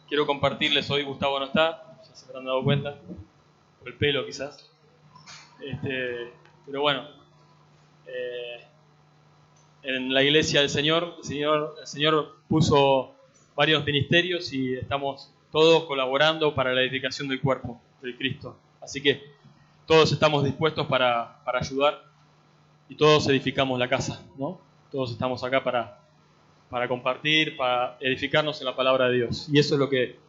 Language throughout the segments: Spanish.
Quiero compartirles hoy, Gustavo no está, ya se habrán dado cuenta, por el pelo quizás. Pero bueno, en la iglesia del Señor, el Señor puso varios ministerios y estamos todos colaborando para la edificación del cuerpo de Cristo. Así que todos estamos dispuestos para ayudar y todos edificamos la casa, ¿no? Todos estamos acá para compartir, para edificarnos en la palabra de Dios. Y eso es lo que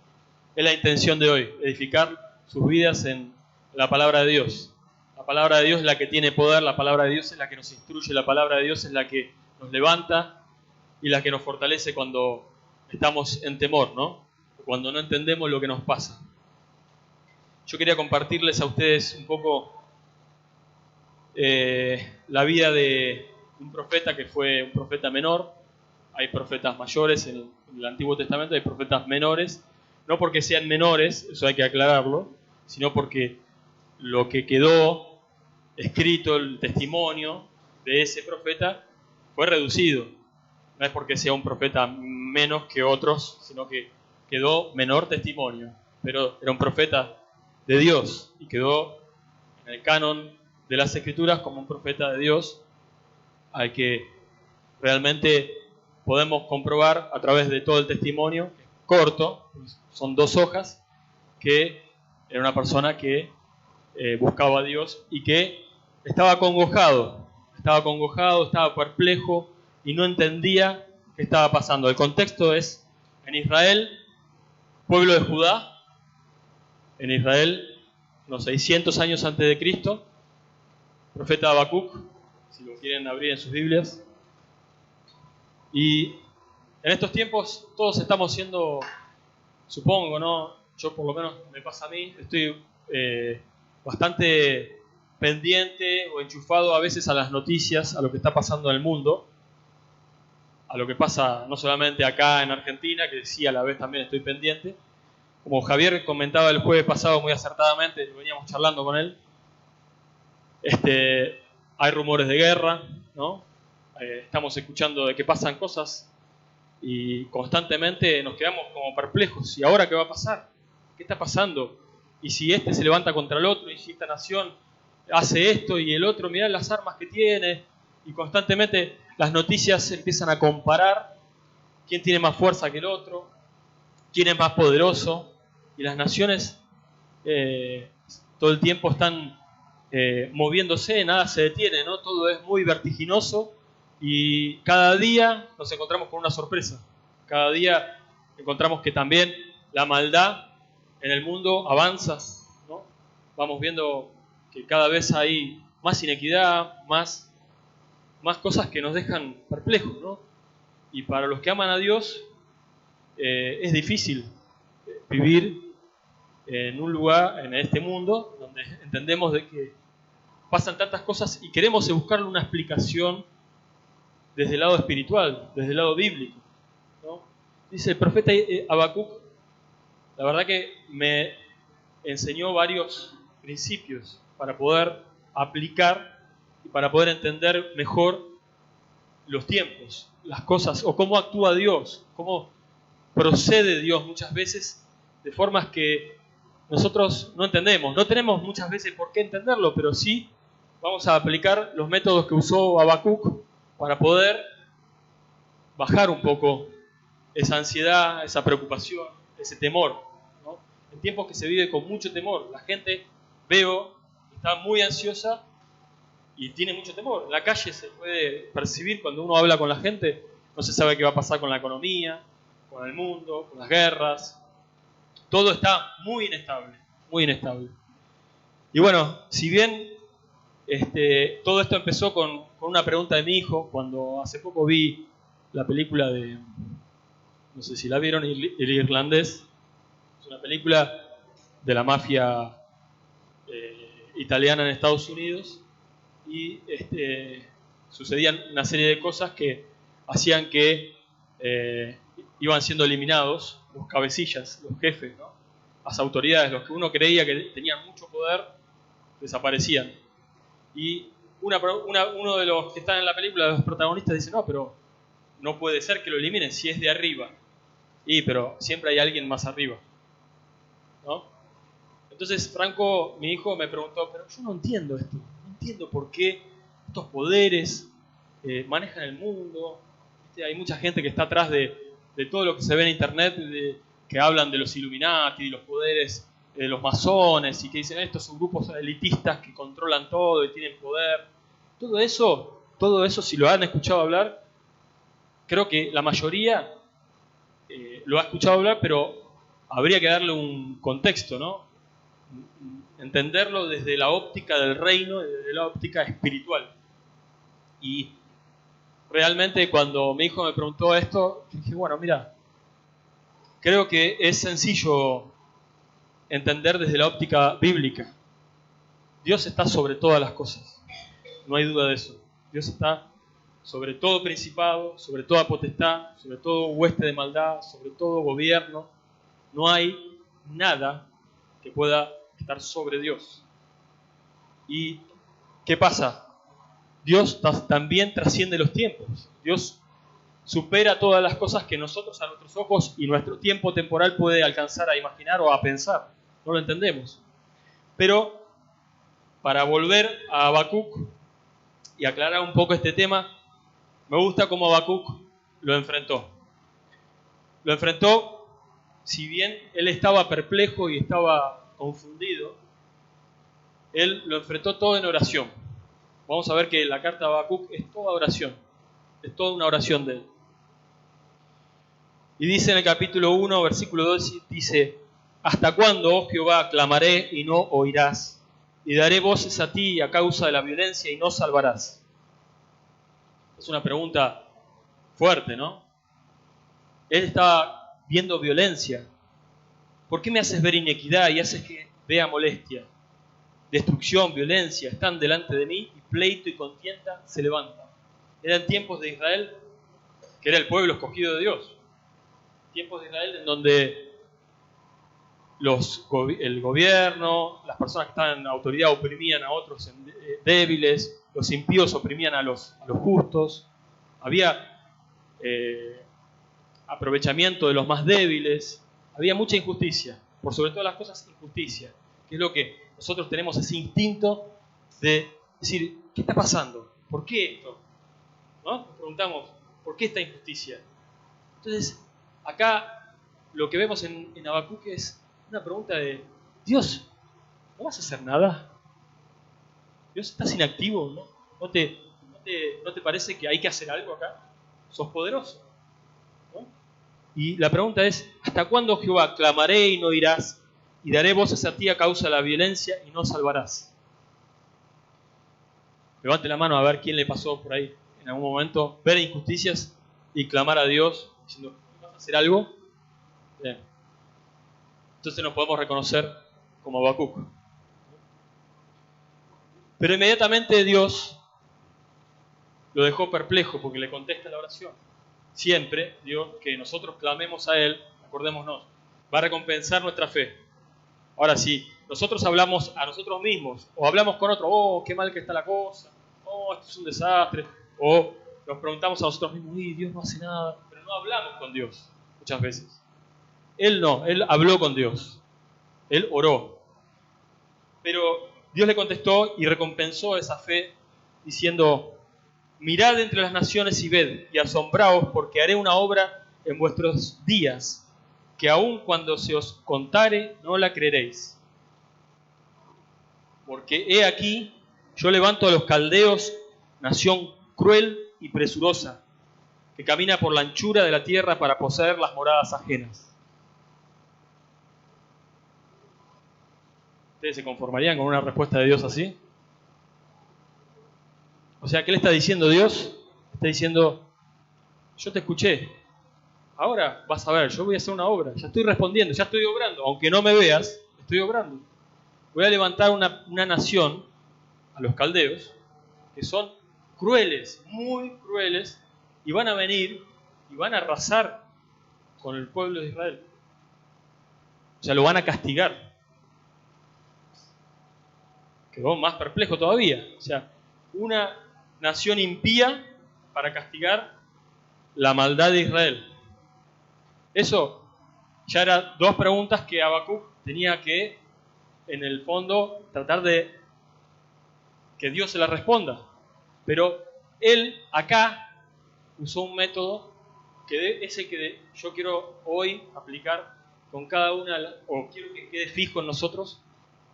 es la intención de hoy, edificar sus vidas en la palabra de Dios. La palabra de Dios es la que tiene poder, la palabra de Dios es la que nos instruye, la palabra de Dios es la que nos levanta y la que nos fortalece cuando estamos en temor, ¿no? Cuando no entendemos lo que nos pasa. Yo quería compartirles a ustedes un poco la vida de un profeta que fue un profeta menor. Hay profetas mayores en el Antiguo Testamento, hay profetas menores, no porque sean menores, eso hay que aclararlo, sino porque lo que quedó escrito, el testimonio de ese profeta, fue reducido. No es porque sea un profeta menos que otros, sino que quedó menor testimonio, pero era un profeta de Dios y quedó en el canon de las Escrituras como un profeta de Dios al que realmente podemos comprobar a través de todo el testimonio, corto, son 2 hojas, que era una persona que buscaba a Dios y que estaba acongojado, estaba perplejo y no entendía qué estaba pasando. El contexto es en Israel, pueblo de Judá, en Israel, unos 600 años antes de Cristo, profeta Habacuc, si lo quieren abrir en sus Biblias. Y en estos tiempos todos estamos siendo, supongo, ¿no? Yo por lo menos me pasa a mí, estoy bastante pendiente o enchufado a veces a las noticias, a lo que está pasando en el mundo, a lo que pasa no solamente acá en Argentina, que sí a la vez también estoy pendiente. Como Javier comentaba el jueves pasado muy acertadamente, veníamos charlando con él, hay rumores de guerra, ¿no? Estamos escuchando de que pasan cosas y constantemente nos quedamos como perplejos. ¿Y ahora qué va a pasar? ¿Qué está pasando? ¿Y si este se levanta contra el otro? ¿Y si esta nación hace esto y el otro? Mirá las armas que tiene. Y constantemente las noticias empiezan a comparar quién tiene más fuerza que el otro, quién es más poderoso. Y las naciones todo el tiempo están moviéndose, nada se detiene, ¿no? Todo es muy vertiginoso. Y cada día nos encontramos con una sorpresa. Cada día encontramos que también la maldad en el mundo avanza, ¿no? Vamos viendo que cada vez hay más inequidad, más cosas que nos dejan perplejos, ¿no? Y para los que aman a Dios es difícil vivir en un lugar, en este mundo, donde entendemos de que pasan tantas cosas y queremos buscarle una explicación desde el lado espiritual, desde el lado bíblico, ¿no? Dice el profeta Habacuc, la verdad que me enseñó varios principios para poder aplicar y para poder entender mejor los tiempos, las cosas, o cómo actúa Dios, cómo procede Dios muchas veces de formas que nosotros no entendemos. No tenemos muchas veces por qué entenderlo, pero sí vamos a aplicar los métodos que usó Habacuc para poder bajar un poco esa ansiedad, esa preocupación, ese temor, ¿no? En tiempos que se vive con mucho temor, la gente, veo, está muy ansiosa y tiene mucho temor. En la calle se puede percibir cuando uno habla con la gente, no se sabe qué va a pasar con la economía, con el mundo, con las guerras. Todo está muy inestable, muy inestable. Y bueno, si bien todo esto empezó con una pregunta de mi hijo, cuando hace poco vi la película de, no sé si la vieron, El Irlandés. Es una película de la mafia italiana en Estados Unidos y sucedían una serie de cosas que hacían que iban siendo eliminados los cabecillas, los jefes, ¿no? Las autoridades, los que uno creía que tenían mucho poder, desaparecían. Y uno de los que están en la película, de los protagonistas, dice, no, pero no puede ser que lo eliminen si es de arriba. pero siempre hay alguien más arriba, ¿no? Entonces Franco, mi hijo, me preguntó, pero yo no entiendo esto, no entiendo por qué estos poderes manejan el mundo. ¿Viste? Hay mucha gente que está atrás de todo lo que se ve en internet, que hablan de los Illuminati, de los poderes de los masones, y que dicen estos son grupos elitistas que controlan todo y tienen poder. Todo eso, si lo han escuchado hablar, creo que la mayoría lo ha escuchado hablar, pero habría que darle un contexto, ¿no? Entenderlo desde la óptica del reino, desde la óptica espiritual. Y realmente cuando mi hijo me preguntó esto, dije, bueno, mira, creo que es sencillo entender desde la óptica bíblica. Dios está sobre todas las cosas, no hay duda de eso. Dios está sobre todo principado, sobre toda potestad, sobre todo hueste de maldad, sobre todo gobierno. No hay nada que pueda estar sobre Dios. ¿Y qué pasa? Dios también trasciende los tiempos. Dios supera todas las cosas que nosotros a nuestros ojos y nuestro tiempo temporal puede alcanzar a imaginar o a pensar. No lo entendemos. Pero para volver a Habacuc y aclarar un poco este tema, me gusta cómo Habacuc lo enfrentó. Lo enfrentó, si bien él estaba perplejo y estaba confundido, él lo enfrentó todo en oración. Vamos a ver que la carta de Habacuc es toda oración, es toda una oración de él. Y dice en el capítulo 1, versículo 2, dice: ¿hasta cuándo, oh Jehová, clamaré y no oirás? Y daré voces a ti a causa de la violencia y no salvarás. Es una pregunta fuerte, ¿no? Él estaba viendo violencia. ¿Por qué me haces ver inequidad y haces que vea molestia? Destrucción, violencia, están delante de mí y pleito y contienda se levantan. Eran tiempos de Israel, que era el pueblo escogido de Dios. Tiempos de Israel en donde el gobierno, las personas que estaban en autoridad oprimían a otros débiles, los impíos oprimían a los justos, había aprovechamiento de los más débiles, había mucha injusticia, por sobre todas las cosas injusticia, que es lo que nosotros tenemos ese instinto de decir, ¿qué está pasando? ¿Por qué esto? ¿No? Nos preguntamos, ¿por qué esta injusticia? Entonces, acá lo que vemos en Habacuc es una pregunta de, Dios, ¿no vas a hacer nada? Dios, ¿estás inactivo? ¿No te parece que hay que hacer algo acá? ¿Sos poderoso? ¿No? Y la pregunta es, ¿hasta cuándo, Jehová, clamaré y no oirás? Y daré voces a ti a causa de la violencia y no salvarás. Levante la mano a ver quién le pasó por ahí en algún momento ver injusticias y clamar a Dios diciendo, ¿vas a hacer algo? Bien. Entonces nos podemos reconocer como Habacuc. Pero inmediatamente Dios lo dejó perplejo porque le contesta la oración. Siempre Dios, que nosotros clamemos a Él, acordémonos, va a recompensar nuestra fe. Ahora, si nosotros hablamos a nosotros mismos o hablamos con otro, oh, qué mal que está la cosa, oh, esto es un desastre, o nos preguntamos a nosotros mismos, Dios no hace nada, pero no hablamos con Dios muchas veces. Él no, él habló con Dios, él oró. Pero Dios le contestó y recompensó esa fe diciendo, mirad entre las naciones y ved, y asombraos, porque haré una obra en vuestros días, que aun cuando se os contare, no la creeréis. Porque he aquí, yo levanto a los caldeos, nación cruel y presurosa, que camina por la anchura de la tierra para poseer las moradas ajenas. ¿Ustedes se conformarían con una respuesta de Dios así? O sea, ¿qué le está diciendo Dios? Está diciendo, yo te escuché, ahora vas a ver, yo voy a hacer una obra, ya estoy respondiendo, ya estoy obrando, aunque no me veas, estoy obrando. Voy a levantar una nación, a los caldeos, que son crueles, muy crueles, y van a venir y van a arrasar con el pueblo de Israel. O sea, lo van a castigar. Quedó más perplejo todavía. O sea, una nación impía para castigar la maldad de Israel. Eso ya eran dos preguntas que Habacuc tenía que, en el fondo, tratar de que Dios se las responda. Pero él acá usó un método que es el que yo quiero hoy aplicar con cada una, o quiero que quede fijo en nosotros,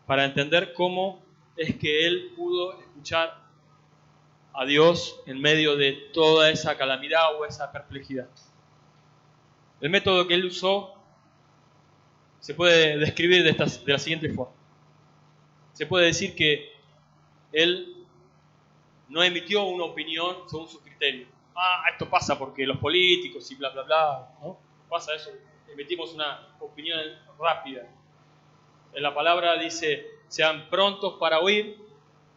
para entender cómo es que él pudo escuchar a Dios en medio de toda esa calamidad o esa perplejidad. El método que él usó se puede describir de la siguiente forma. Se puede decir que él no emitió una opinión según su criterio. Esto pasa porque los políticos y bla, bla, bla, ¿no? Pasa eso, emitimos una opinión rápida. En la palabra dice, sean prontos para oír,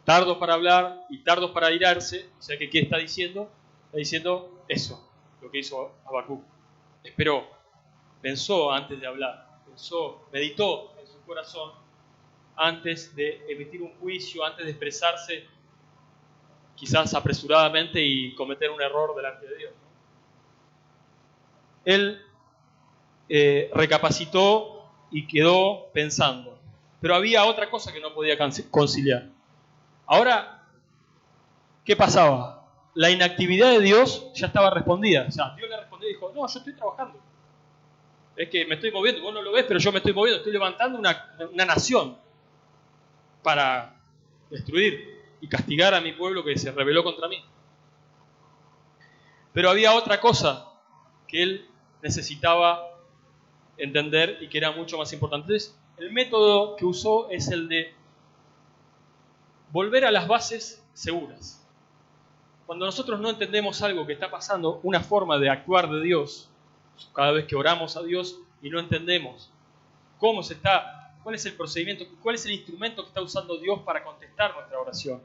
tardos para hablar y tardos para irarse. O sea que ¿qué está diciendo? Está diciendo eso, lo que hizo Habacuc. Esperó, pensó antes de hablar, meditó en su corazón antes de emitir un juicio, antes de expresarse quizás apresuradamente y cometer un error delante de Dios. Él recapacitó y quedó pensando. Pero había otra cosa que no podía conciliar. Ahora, ¿qué pasaba? La inactividad de Dios ya estaba respondida. O sea, Dios le respondió y dijo, no, yo estoy trabajando. Es que me estoy moviendo, vos no lo ves, pero yo me estoy moviendo, estoy levantando una nación para destruir y castigar a mi pueblo que se rebeló contra mí. Pero había otra cosa que él necesitaba entender y que era mucho más importante. Entonces, el método que usó es el de volver a las bases seguras. Cuando nosotros no entendemos algo que está pasando, una forma de actuar de Dios, cada vez que oramos a Dios y no entendemos cuál es el procedimiento, cuál es el instrumento que está usando Dios para contestar nuestra oración.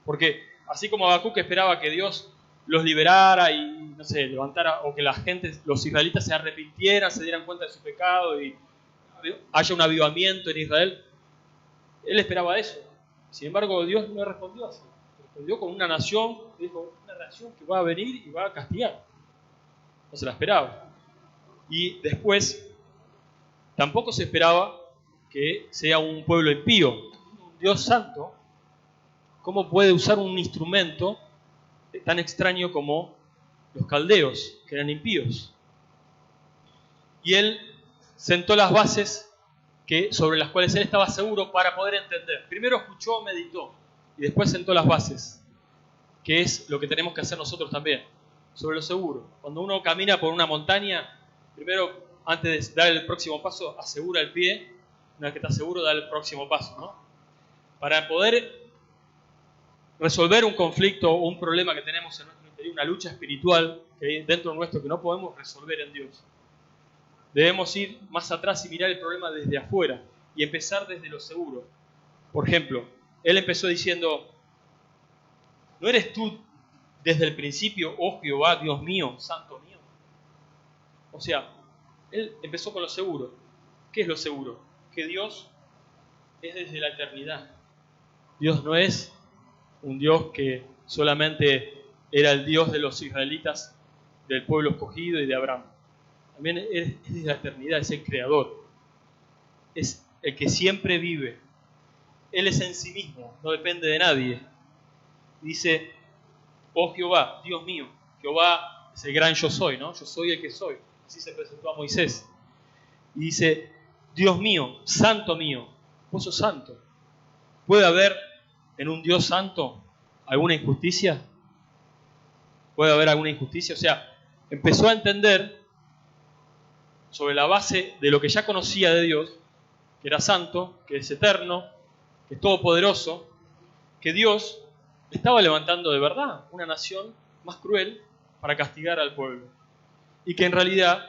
Porque así como Habacuc esperaba que Dios los liberara y, no sé, levantara, o que la gente, los israelitas se arrepintieran, se dieran cuenta de su pecado y haya un avivamiento en Israel, él esperaba eso. Sin embargo, Dios no respondió así. Respondió con una nación, dijo, una nación que va a venir y va a castigar. No se la esperaba. Y después, tampoco se esperaba que sea un pueblo impío. Un Dios santo, ¿cómo puede usar un instrumento tan extraño como los caldeos, que eran impíos? Y él sentó las bases sobre las cuales él estaba seguro para poder entender. Primero escuchó, meditó, y después sentó las bases, que es lo que tenemos que hacer nosotros también, sobre lo seguro. Cuando uno camina por una montaña, primero, antes de dar el próximo paso, asegura el pie. Una vez que está seguro, da el próximo paso, ¿no? Para poder resolver un conflicto o un problema que tenemos en nuestro interior, una lucha espiritual que hay dentro nuestro que no podemos resolver en Dios, debemos ir más atrás y mirar el problema desde afuera y empezar desde lo seguro. Por ejemplo, él empezó diciendo, ¿no eres tú desde el principio, oh Jehová, Dios mío, santo mío? O sea, él empezó con lo seguro. ¿Qué es lo seguro? Que Dios es desde la eternidad. Dios no es un Dios que solamente era el Dios de los israelitas, del pueblo escogido y de Abraham. También es desde la eternidad, es el creador. Es el que siempre vive. Él es en sí mismo, no depende de nadie. Dice, oh Jehová, Dios mío. Jehová es el gran yo soy, ¿no? Yo soy el que soy. Así se presentó a Moisés. Y dice, Dios mío, santo mío, vos sos santo. ¿Puede haber en un Dios santo alguna injusticia? ¿Puede haber alguna injusticia? O sea, empezó a entender sobre la base de lo que ya conocía de Dios, que era santo, que es eterno, que es todopoderoso, que Dios estaba levantando de verdad una nación más cruel para castigar al pueblo. Y que en realidad,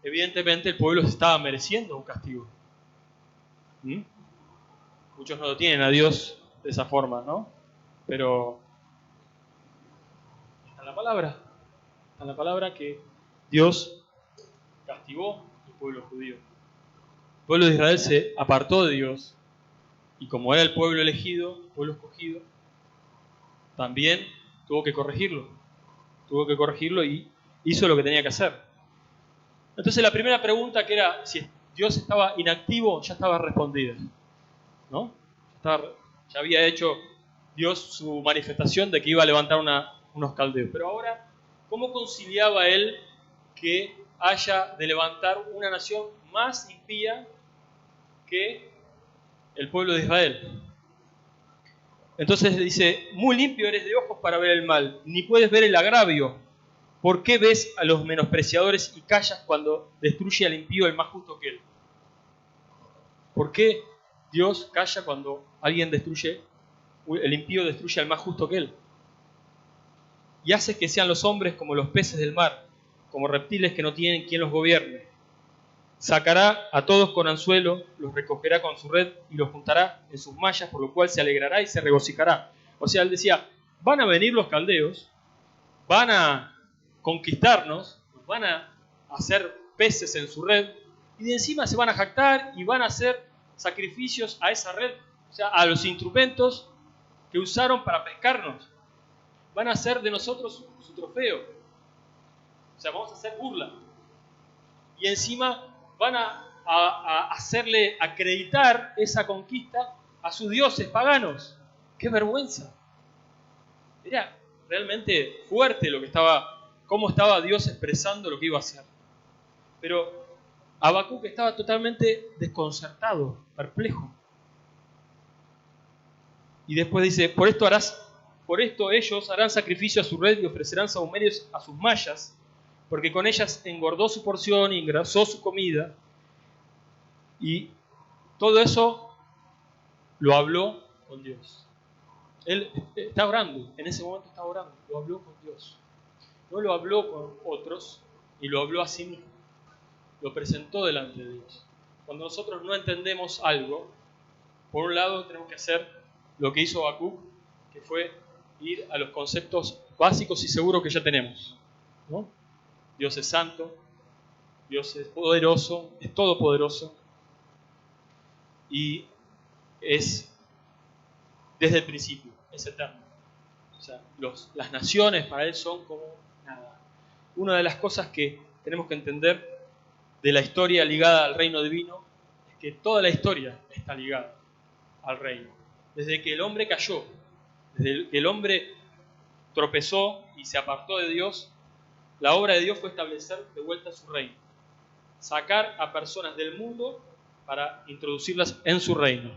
evidentemente, el pueblo estaba mereciendo un castigo. Muchos no lo tienen a Dios de esa forma, ¿no? Pero está en la palabra que Dios castigó al pueblo judío. El pueblo de Israel se apartó de Dios y como era el pueblo elegido, el pueblo escogido, también tuvo que corregirlo y hizo lo que tenía que hacer. Entonces la primera pregunta, que era si Dios estaba inactivo, ya estaba respondida, ¿no? Ya había hecho Dios su manifestación de que iba a levantar unos caldeos. Pero ahora, ¿cómo conciliaba él que haya de levantar una nación más impía que el pueblo de Israel? Entonces dice, muy limpio eres de ojos para ver el mal, ni puedes ver el agravio. ¿Por qué ves a los menospreciadores y callas cuando destruye al impío el más justo que él? ¿Por qué Dios calla cuando alguien destruye, el impío destruye al más justo que él? Y hace que sean los hombres como los peces del mar, como reptiles que no tienen quien los gobierne. Sacará a todos con anzuelo, los recogerá con su red y los juntará en sus mallas, por lo cual se alegrará y se regocijará. O sea, él decía, van a venir los caldeos, van a conquistarnos, nos van a hacer peces en su red, y de encima se van a jactar y van a hacer sacrificios a esa red, o sea, a los instrumentos que usaron para pescarnos. Van a hacer de nosotros su trofeo. O sea, vamos a hacer burla. Y encima van a hacerle acreditar esa conquista a sus dioses paganos. ¡Qué vergüenza! Era realmente fuerte cómo estaba Dios expresando lo que iba a hacer. Pero Habacuc estaba totalmente desconcertado, perplejo. Y después dice, por esto ellos harán sacrificio a su red y ofrecerán sahumerios a sus mallas, porque con ellas engordó su porción y engrasó su comida. Y todo eso lo habló con Dios. Él está orando, en ese momento está orando, lo habló con Dios. No lo habló con otros, ni lo habló a sí mismo. Lo presentó delante de Dios. Cuando nosotros no entendemos algo, por un lado tenemos que hacer lo que hizo Habacuc, que fue ir a los conceptos básicos y seguros que ya tenemos, ¿no? Dios es santo, Dios es poderoso, es todopoderoso y es desde el principio, es eterno. O sea, las naciones para Él son como nada. Una de las cosas que tenemos que entender de la historia ligada al reino divino es que toda la historia está ligada al reino. Desde que el hombre cayó, desde que el hombre tropezó y se apartó de Dios, la obra de Dios fue establecer de vuelta su reino. Sacar a personas del mundo para introducirlas en su reino.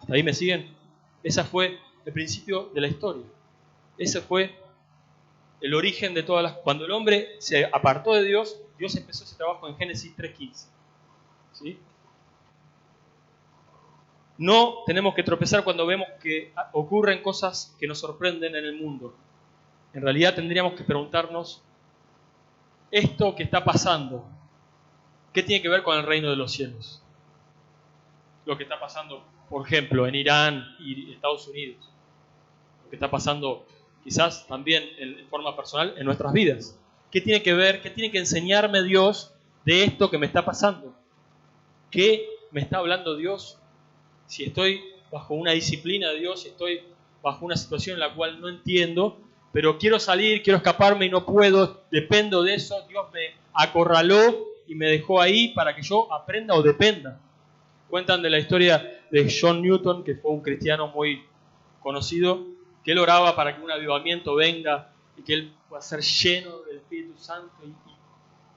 ¿Hasta ahí me siguen? Ese fue el principio de la historia. Ese fue el origen de todas las... Cuando el hombre se apartó de Dios, Dios empezó ese trabajo en Génesis 3:15. ¿Sí? No tenemos que tropezar cuando vemos que ocurren cosas que nos sorprenden en el mundo. En realidad tendríamos que preguntarnos, esto que está pasando, ¿qué tiene que ver con el reino de los cielos? Lo que está pasando, por ejemplo, en Irán y Estados Unidos. Lo que está pasando quizás también en forma personal en nuestras vidas. ¿Qué tiene que ver, qué tiene que enseñarme Dios de esto que me está pasando? ¿Qué me está hablando Dios? Si estoy bajo una disciplina de Dios, si estoy bajo una situación en la cual no entiendo, pero quiero salir, quiero escaparme y no puedo, dependo de eso, Dios me acorraló y me dejó ahí para que yo aprenda o dependa. Cuentan de la historia de John Newton, que fue un cristiano muy conocido, que él oraba para que un avivamiento venga y que él pueda ser lleno del Espíritu Santo y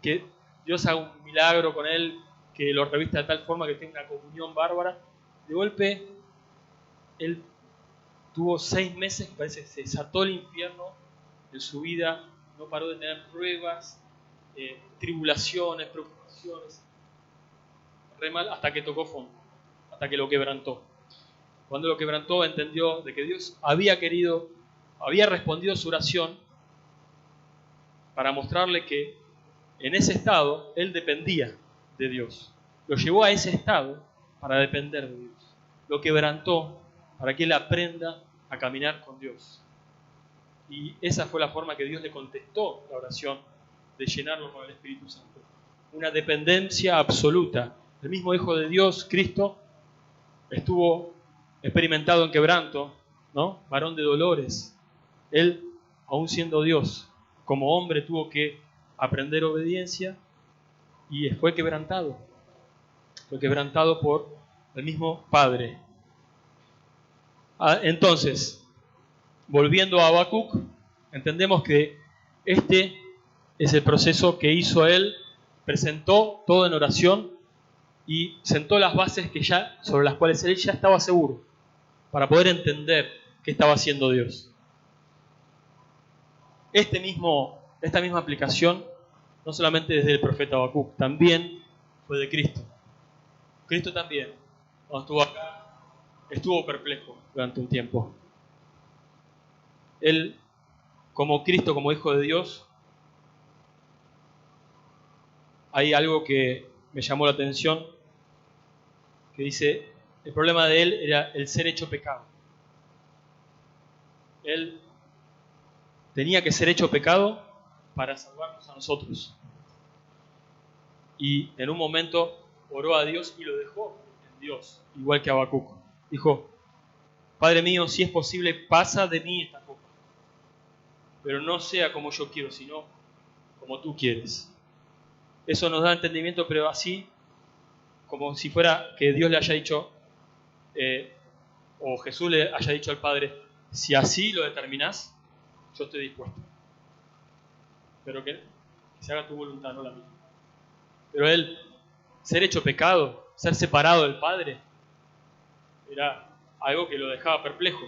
que Dios haga un milagro con él, que lo revista de tal forma que tenga una comunión bárbara. De golpe, él tuvo 6 meses, parece que se desató el infierno en su vida, no paró de tener pruebas, tribulaciones, preocupaciones, re mal, hasta que tocó fondo, hasta que lo quebrantó. Cuando lo quebrantó, entendió de que Dios había respondido su oración para mostrarle que en ese estado él dependía de Dios. Lo llevó a ese estado para depender de Dios. Lo quebrantó para que él aprenda a caminar con Dios. Y esa fue la forma que Dios le contestó la oración de llenarlo con el Espíritu Santo. Una dependencia absoluta. El mismo Hijo de Dios, Cristo, estuvo experimentado en quebranto, ¿no? Varón de dolores. Él, aún siendo Dios, como hombre tuvo que aprender obediencia y fue quebrantado. Fue quebrantado por el mismo Padre. Entonces, volviendo a Habacuc, entendemos que este es el proceso que hizo él, presentó todo en oración y sentó las bases sobre las cuales él ya estaba seguro, para poder entender qué estaba haciendo Dios. Esta misma aplicación, no solamente desde el profeta Habacuc, también fue de Cristo. Cristo también, cuando estuvo acá, estuvo perplejo durante un tiempo. Él, como Cristo, como Hijo de Dios, hay algo que me llamó la atención, que dice, el problema de él era el ser hecho pecado. Él tenía que ser hecho pecado para salvarnos a nosotros. Y en un momento oró a Dios y lo dejó en Dios, igual que Habacuc. Dijo, Padre mío, si es posible, pasa de mí esta copa, pero no sea como yo quiero, sino como tú quieres. Eso nos da entendimiento, pero así, como si fuera que Dios le haya dicho, o Jesús le haya dicho al Padre, si así lo determinás, yo estoy dispuesto. Pero que se haga tu voluntad, no la mía. Pero él, ser hecho pecado, ser separado del Padre, era algo que lo dejaba perplejo.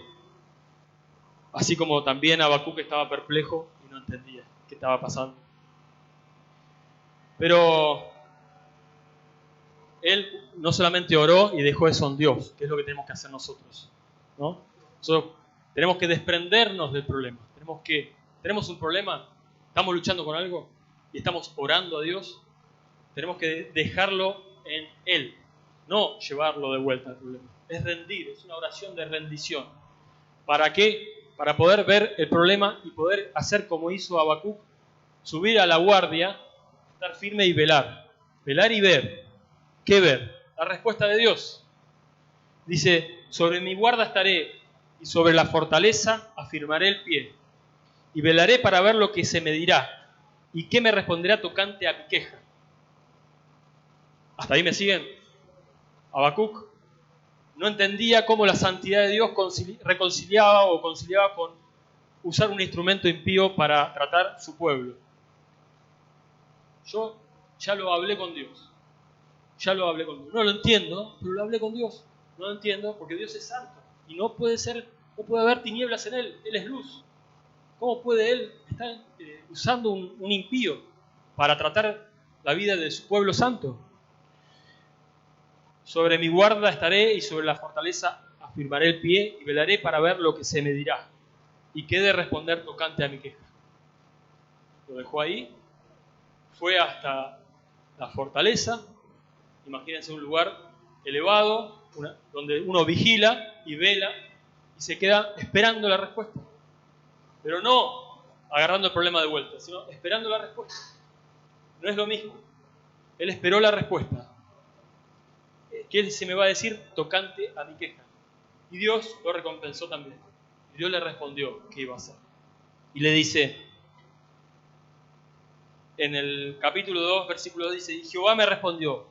Así como también Habacuc estaba perplejo y no entendía qué estaba pasando. Pero él no solamente oró y dejó eso en Dios, que es lo que tenemos que hacer nosotros, ¿no? Nosotros tenemos que desprendernos del problema. Tenemos un problema, estamos luchando con algo y estamos orando a Dios. Tenemos que dejarlo en Él, no llevarlo de vuelta al problema. Es rendir, es una oración de rendición. ¿Para qué? Para poder ver el problema y poder hacer como hizo Habacuc, subir a la guardia, estar firme y velar. Velar y ver. ¿Qué ver? La respuesta de Dios. Dice, sobre mi guarda estaré y sobre la fortaleza afirmaré el pie. Y velaré para ver lo que se me dirá y qué me responderá tocante a mi queja. ¿Hasta ahí me siguen? Habacuc no entendía cómo la santidad de Dios reconciliaba o conciliaba con usar un instrumento impío para tratar su pueblo. Yo ya lo hablé con Dios. No lo entiendo, pero lo hablé con Dios. No lo entiendo porque Dios es santo y no puede haber tinieblas en Él. Él es luz. ¿Cómo puede Él estar usando un impío para tratar la vida de su pueblo santo? Sobre mi guarda estaré y sobre la fortaleza afirmaré el pie y velaré para ver lo que se me dirá y qué de responder tocante a mi queja. Lo dejó ahí, fue hasta la fortaleza. Imagínense un lugar elevado donde uno vigila y vela y se queda esperando la respuesta. Pero no agarrando el problema de vuelta, sino esperando la respuesta. No es lo mismo. Él esperó la respuesta. ¿Qué se me va a decir tocante a mi queja? Y Dios lo recompensó también. Y Dios le respondió qué iba a hacer. Y le dice, en el capítulo 2, versículo 2, dice, y Jehová me respondió,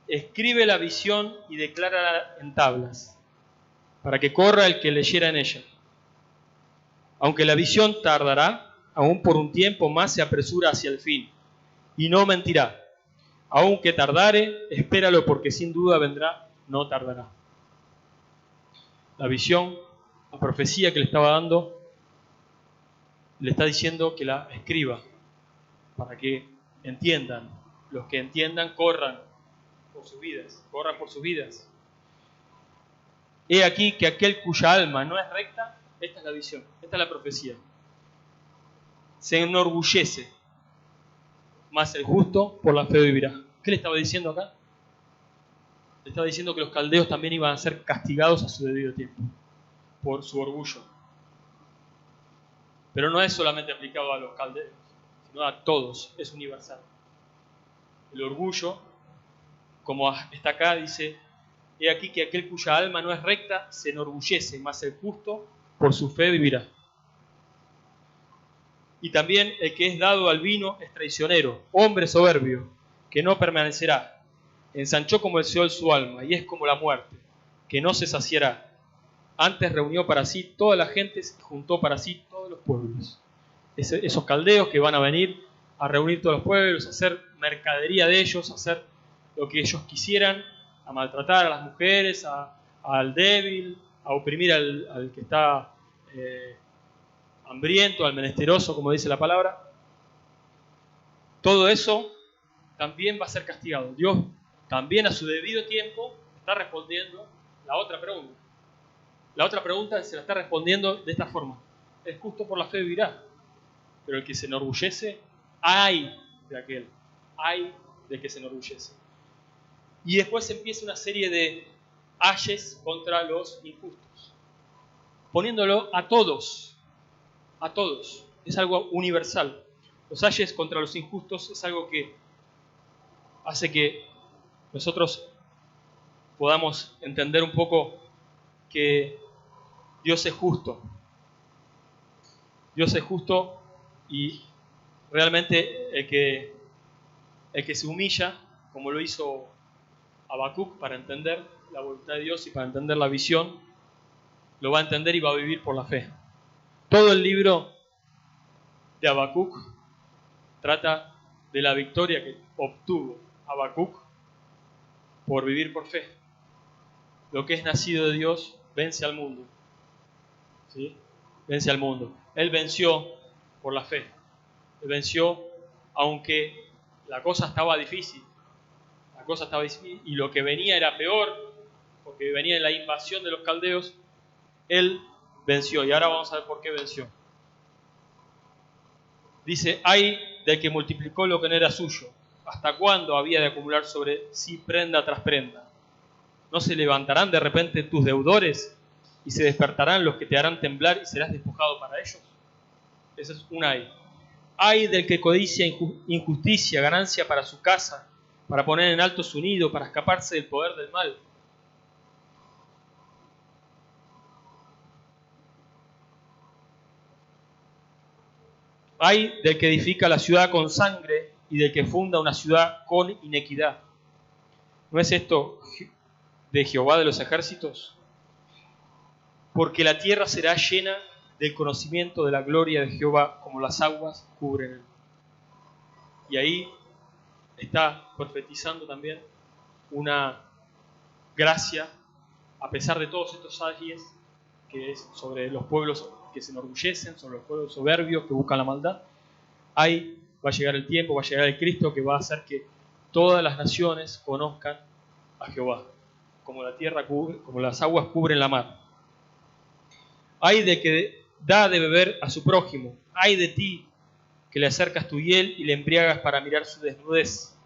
escribe la visión y declárala en tablas, para que corra el que leyera en ella. Aunque la visión tardará, aún por un tiempo más se apresura hacia el fin, y no mentirá. Aunque tardare, espéralo, porque sin duda vendrá, no tardará. La visión, la profecía que le estaba dando, le está diciendo que la escriba, para que entiendan. Los que entiendan corran por sus vidas. He aquí que aquel cuya alma no es recta, esta es la visión, esta es la profecía, se enorgullece, mas el justo por la fe vivirá. ¿Qué le estaba diciendo acá? Le estaba diciendo que los caldeos también iban a ser castigados a su debido tiempo, por su orgullo. Pero no es solamente aplicado a los caldeos, sino a todos, es universal. El orgullo, como está acá, dice, he aquí que aquel cuya alma no es recta se enorgullece, mas el justo por su fe vivirá. Y también el que es dado al vino es traicionero, hombre soberbio, que no permanecerá. Ensanchó como el Seol su alma, y es como la muerte, que no se saciará. Antes reunió para sí todas las gentes y juntó para sí todos los pueblos. Esos caldeos que van a venir a reunir todos los pueblos, a hacer mercadería de ellos, a hacer lo que ellos quisieran, a maltratar a las mujeres, al débil, a oprimir al que está hambriento, al menesteroso, como dice la palabra. Todo eso también va a ser castigado. Dios también a su debido tiempo está respondiendo la otra pregunta. La otra pregunta se la está respondiendo de esta forma: el justo por la fe vivirá, pero el que se enorgullece, ay de aquel, ay del que se enorgullece. Y después empieza una serie de ayes contra los injustos, poniéndolo a todos, es algo universal. Los ayes contra los injustos es algo que hace que nosotros podamos entender un poco que Dios es justo. Dios es justo y realmente el que se humilla, como lo hizo Habacuc, para entender la voluntad de Dios y para entender la visión, lo va a entender y va a vivir por la fe. Todo el libro de Habacuc trata de la victoria que obtuvo Habacuc por vivir por fe. Lo que es nacido de Dios vence al mundo. ¿Sí? Vence al mundo. Él venció por la fe. Él venció aunque la cosa estaba difícil. Y lo que venía era peor, porque venía la invasión de los caldeos. Él venció, y ahora vamos a ver por qué venció. Dice: ay del que multiplicó lo que no era suyo. ¿Hasta cuándo había de acumular sobre sí prenda tras prenda? ¿No se levantarán de repente tus deudores y se despertarán los que te harán temblar y serás despojado para ellos? Ese es un ay. Ay del que codicia injusticia, ganancia para su casa, para poner en alto su nido, para escaparse del poder del mal. Ay del que edifica la ciudad con sangre y del que funda una ciudad con inequidad. ¿No es esto de Jehová de los ejércitos? Porque la tierra será llena del conocimiento de la gloria de Jehová, como las aguas cubren el mar. Y ahí está profetizando también una gracia, a pesar de todos estos ayes, que es sobre los pueblos que se enorgullecen, sobre los pueblos soberbios que buscan la maldad. Ahí va a llegar el tiempo, va a llegar el Cristo que va a hacer que todas las naciones conozcan a Jehová, como la tierra cubre, como las aguas cubren la mar. Ay de que da de beber a su prójimo, ay de ti que le acercas tu hiel y le embriagas para mirar su desnudez.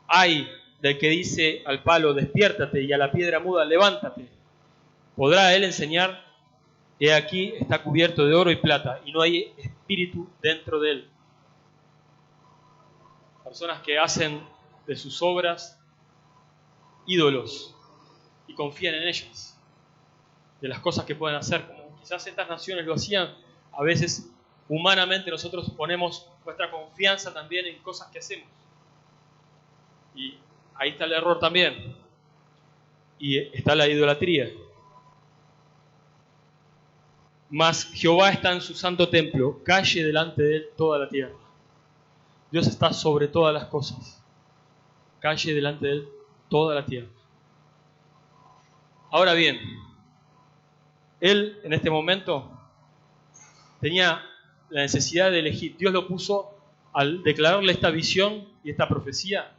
Ay del que dice al palo: despiértate, y a la piedra muda: levántate. ¿Podrá él enseñar? He aquí está cubierto de oro y plata, y no hay espíritu dentro de él. Personas que hacen de sus obras ídolos y confían en ellas, de las cosas que pueden hacer, como quizás estas naciones lo hacían. A veces humanamente nosotros ponemos nuestra confianza también en cosas que hacemos, y ahí está el error también, y está la idolatría. Mas Jehová está en su santo templo, calle delante de él toda la tierra. Dios está sobre todas las cosas, calle delante de él toda la tierra. Ahora bien, él en este momento tenía la necesidad de elegir. Dios lo puso al declararle esta visión y esta profecía.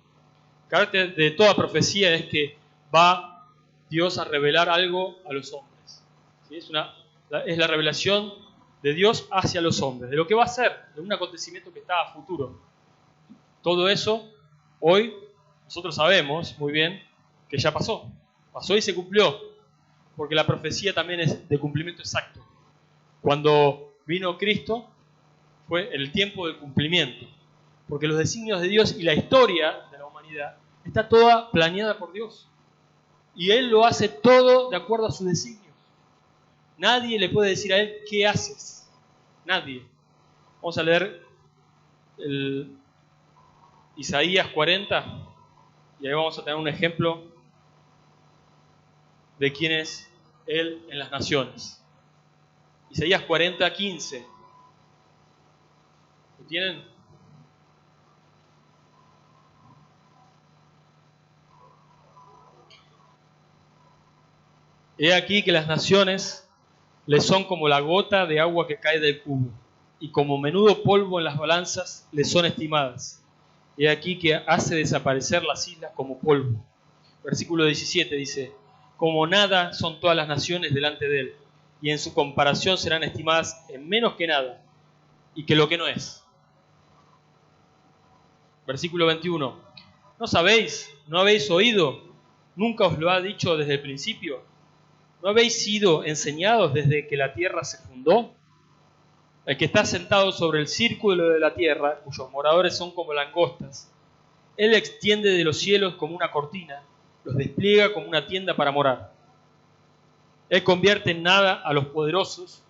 El carácter de toda profecía es que va Dios a revelar algo a los hombres. ¿Sí? Es la revelación de Dios hacia los hombres, de lo que va a ser, de un acontecimiento que está a futuro. Todo eso, hoy, nosotros sabemos muy bien que ya pasó. Pasó y se cumplió, porque la profecía también es de cumplimiento exacto. Cuando vino Cristo, fue el tiempo del cumplimiento, porque los designios de Dios y la historia de la humanidad está toda planeada por Dios, y Él lo hace todo de acuerdo a sus designios. Nadie le puede decir a Él: ¿qué haces? Nadie. Vamos a leer Isaías 40, y ahí vamos a tener un ejemplo de quién es Él en las naciones. Isaías 40, 15. ¿Lo tienen? He aquí que las naciones les son como la gota de agua que cae del cubo, y como menudo polvo en las balanzas les son estimadas. He aquí que hace desaparecer las islas como polvo. Versículo 17 dice: como nada son todas las naciones delante de él, y en su comparación serán estimadas en menos que nada, y que lo que no es. Versículo 21. ¿No sabéis? ¿No habéis oído? ¿Nunca os lo ha dicho desde el principio? ¿No habéis sido enseñados desde que la tierra se fundó? El que está sentado sobre el círculo de la tierra, cuyos moradores son como langostas, Él extiende de los cielos como una cortina, los despliega como una tienda para morar. Él convierte en nada a los poderosos,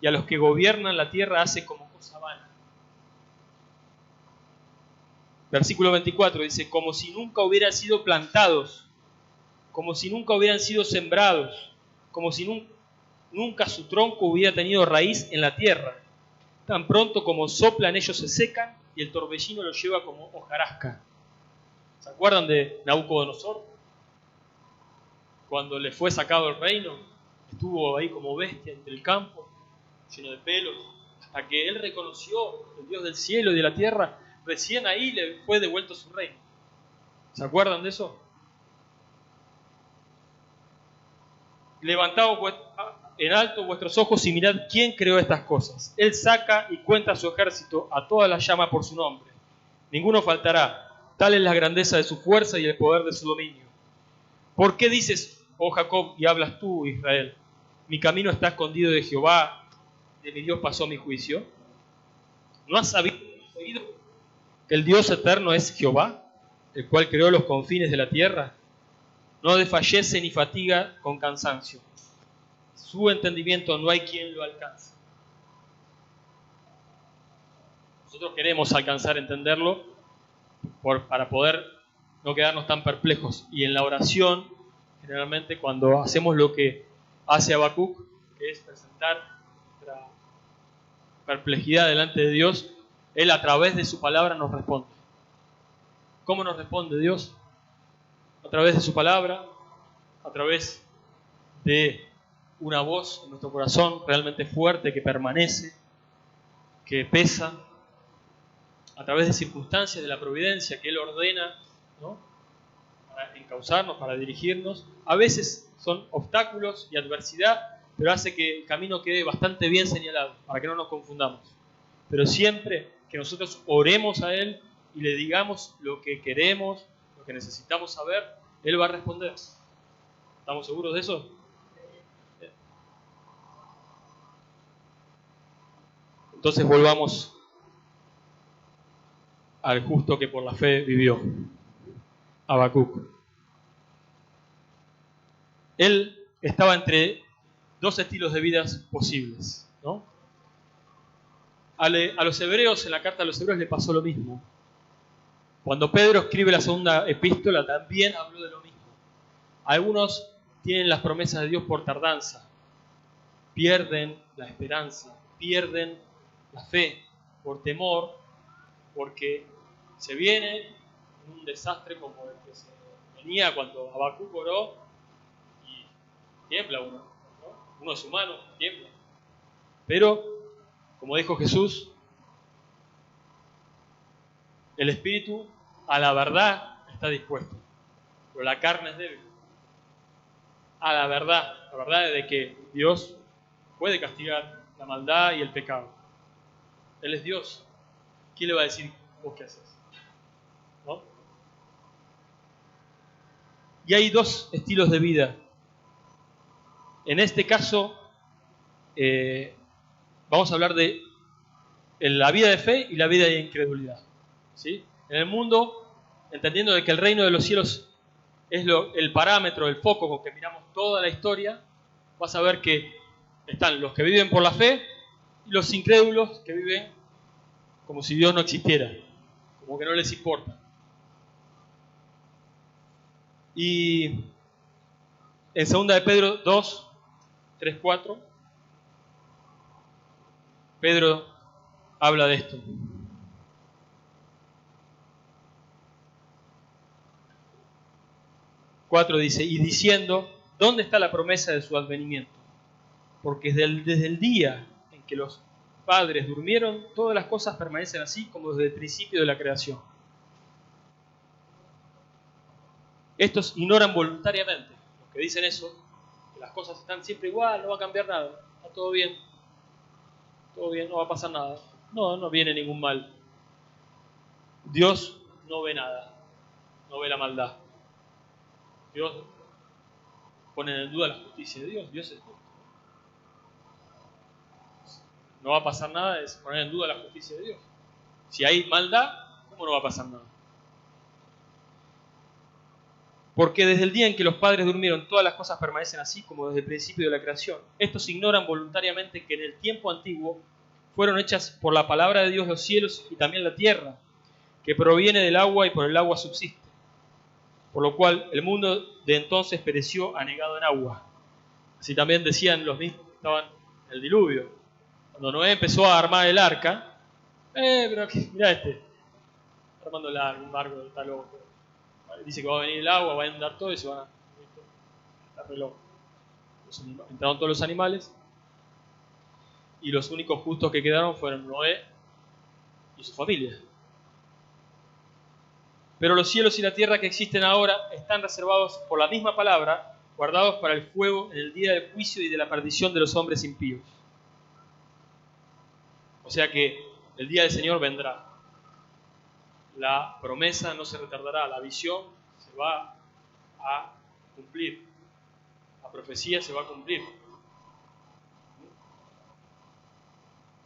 y a los que gobiernan la tierra hace como cosa vana. Versículo 24 dice: como si nunca hubieran sido plantados, como si nunca hubieran sido sembrados, como si nunca su tronco hubiera tenido raíz en la tierra. Tan pronto como soplan ellos se secan, y el torbellino los lleva como hojarasca. ¿Se acuerdan de Nabucodonosor? Cuando le fue sacado el reino, estuvo ahí como bestia entre el campo, lleno de pelos, hasta que él reconoció el Dios del cielo y de la tierra. Recién ahí le fue devuelto su reino. ¿Se acuerdan de eso? Levantaos en alto vuestros ojos y mirad quién creó estas cosas. Él saca y cuenta a su ejército, a todas las llama por su nombre. Ninguno faltará. Tal es la grandeza de su fuerza y el poder de su dominio. ¿Por qué dices, oh Jacob, y hablas tú, Israel? Mi camino está escondido de Jehová, de mi Dios pasó mi juicio. ¿No has sabido que el Dios eterno es Jehová, el cual creó los confines de la tierra? No desfallece ni fatiga con cansancio. Su entendimiento no hay quien lo alcance. Nosotros queremos alcanzar a entenderlo para poder no quedarnos tan perplejos. Y en la oración, generalmente cuando hacemos lo que hace Habacuc, que es presentar nuestra perplejidad delante de Dios, Él a través de su palabra nos responde. ¿Cómo nos responde Dios? A través de su palabra, a través de una voz en nuestro corazón realmente fuerte, que permanece, que pesa, a través de circunstancias de la providencia que Él ordena, ¿no?, para encauzarnos, para dirigirnos. A veces son obstáculos y adversidad, pero hace que el camino quede bastante bien señalado, para que no nos confundamos. Pero siempre que nosotros oremos a Él y le digamos lo que queremos, lo que necesitamos saber, Él va a responder. ¿Estamos seguros de eso? Entonces volvamos al justo que por la fe vivió, Habacuc. Él estaba entre dos estilos de vidas posibles, ¿no? A los hebreos, en la carta a los hebreos le pasó lo mismo. Cuando Pedro escribe la segunda epístola, también habló de lo mismo. Algunos tienen las promesas de Dios por tardanza, pierden la esperanza, pierden la fe por temor, porque se viene un desastre como el que se venía cuando Habacuc oró y tiembla uno, ¿no? Uno es humano, tiembla. Pero, como dijo Jesús, el espíritu a la verdad está dispuesto, pero la carne es débil. A la verdad de que Dios puede castigar la maldad y el pecado. Él es Dios. ¿Quién le va a decir vos qué haces? ¿No? Y hay dos estilos de vida. En este caso, vamos a hablar de la vida de fe y la vida de incredulidad. ¿Sí? En el mundo, entendiendo de que el reino de los cielos es el parámetro, el foco con que miramos toda la historia, vas a ver que están los que viven por la fe y los incrédulos que viven como si Dios no existiera, como que no les importa. Y en 2 de Pedro 2, 3, 4, Pedro habla de esto. 4 dice, y diciendo, ¿dónde está la promesa de su advenimiento? Porque desde el día en que los padres durmieron, todas las cosas permanecen así como desde el principio de la creación. Estos ignoran voluntariamente, los que dicen eso, que las cosas están siempre igual, no va a cambiar nada, está todo bien, no va a pasar nada. No viene ningún mal. Dios no ve nada, no ve la maldad. Dios pone en duda la justicia de Dios. Dios es justo. No va a pasar nada, es poner en duda la justicia de Dios. Si hay maldad, ¿cómo no va a pasar nada? Porque desde el día en que los padres durmieron, todas las cosas permanecen así como desde el principio de la creación. Estos ignoran voluntariamente que en el tiempo antiguo fueron hechas por la palabra de Dios los cielos y también la tierra, que proviene del agua y por el agua subsiste. Por lo cual el mundo de entonces pereció anegado en agua. Así también decían los mismos que estaban en el diluvio. Cuando Noé empezó a armar el arca, pero mirá armando un barco, está loco. Dice que va a venir el agua, va a inundar todo y se van a... Está re loco. Entraron todos los animales y los únicos justos que quedaron fueron Noé y su familia. Pero los cielos y la tierra que existen ahora están reservados por la misma palabra, guardados para el fuego en el día del juicio y de la perdición de los hombres impíos. O sea que el día del Señor vendrá. La promesa no se retardará, la visión se va a cumplir, la profecía se va a cumplir.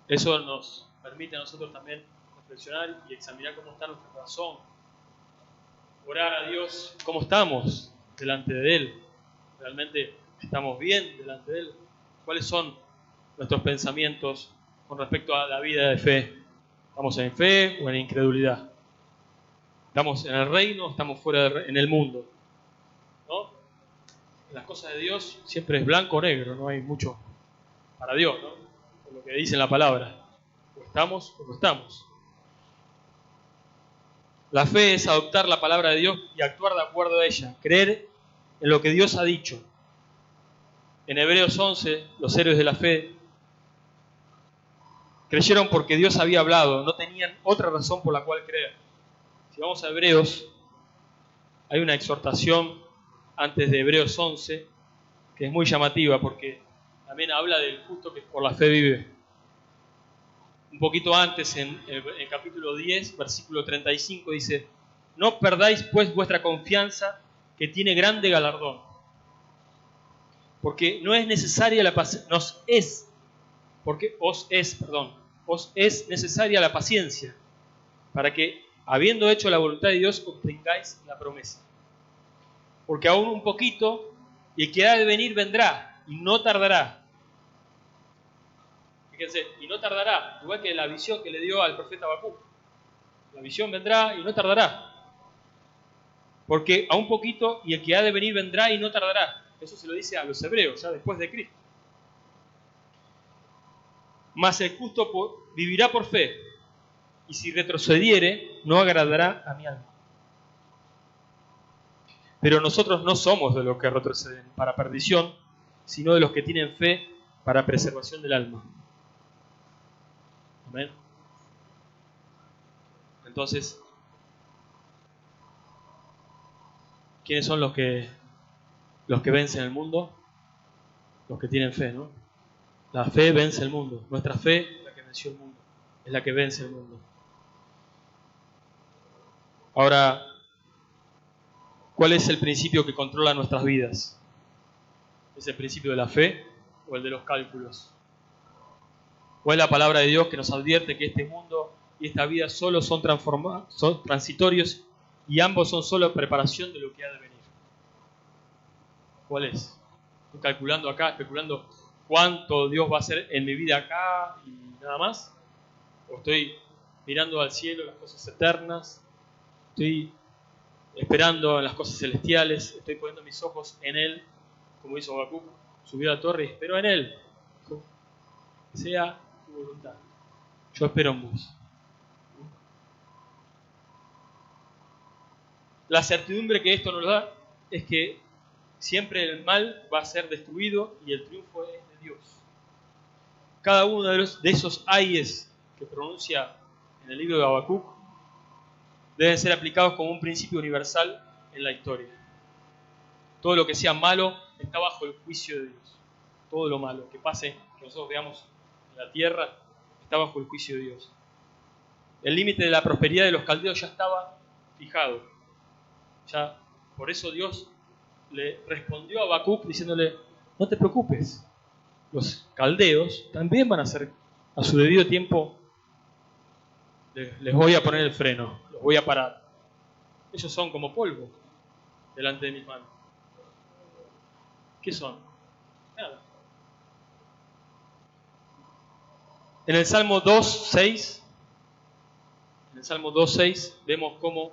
Eso nos permite a nosotros también reflexionar y examinar cómo está nuestro corazón, orar a Dios cómo estamos delante de Él, realmente estamos bien delante de Él, cuáles son nuestros pensamientos con respecto a la vida de fe. ¿Estamos en fe o en incredulidad? ¿Estamos en el reino o estamos fuera en el mundo? ¿No? En las cosas de Dios siempre es blanco o negro, no hay mucho para Dios, ¿no? Por lo que dice en la palabra. O estamos o no estamos. La fe es adoptar la palabra de Dios y actuar de acuerdo a ella, creer en lo que Dios ha dicho. En Hebreos 11, los héroes de la fe creyeron porque Dios había hablado, no tenían otra razón por la cual creer. Si vamos a Hebreos, hay una exhortación antes de Hebreos 11 que es muy llamativa porque también habla del justo que por la fe vive. Un poquito antes, en el capítulo 10, versículo 35, dice: no perdáis pues vuestra confianza, que tiene grande galardón. Porque os es necesaria la paciencia, para que, habiendo hecho la voluntad de Dios, obtengáis la promesa. Porque aún un poquito, y el que ha de venir vendrá, y no tardará. Fíjense, y no tardará, igual que la visión que le dio al profeta Habacuc. La visión vendrá y no tardará. Porque a un poquito, y el que ha de venir vendrá y no tardará. Eso se lo dice a los hebreos, ya después de Cristo. Mas el justo vivirá por fe, y si retrocediere, no agradará a mi alma. Pero nosotros no somos de los que retroceden para perdición, sino de los que tienen fe para preservación del alma. Amén. Entonces, ¿quiénes son los que vencen el mundo? Los que tienen fe, ¿no? La fe vence el mundo. Nuestra fe es la que venció el mundo. Es la que vence el mundo. Ahora, ¿cuál es el principio que controla nuestras vidas? ¿Es el principio de la fe o el de los cálculos? ¿O es la palabra de Dios que nos advierte que este mundo y esta vida solo son transitorios y ambos son solo preparación de lo que ha de venir? ¿Cuál es? ¿Estoy calculando acá, especulando cuánto Dios va a hacer en mi vida acá y nada más? ¿O estoy mirando al cielo, las cosas eternas? ¿Estoy esperando en las cosas celestiales, estoy poniendo mis ojos en Él, como hizo Habacuc, subió a la torre y esperó en Él. Dijo, que sea tu voluntad. Yo espero en vos. La certidumbre que esto nos da es que siempre el mal va a ser destruido y el triunfo es de Dios. Cada uno de esos ayes que pronuncia en el libro de Habacuc deben ser aplicados como un principio universal en la historia. Todo lo que sea malo está bajo el juicio de Dios. Todo lo malo que pase, que nosotros veamos en la tierra, está bajo el juicio de Dios. El límite de la prosperidad de los caldeos ya estaba fijado. Ya, por eso Dios le respondió a Habacuc diciéndole, no te preocupes, los caldeos también van a ser a su debido tiempo, les voy a poner el freno, los voy a parar. Ellos son como polvo delante de mis manos. ¿Qué son? Nada. En el Salmo 2:6 vemos cómo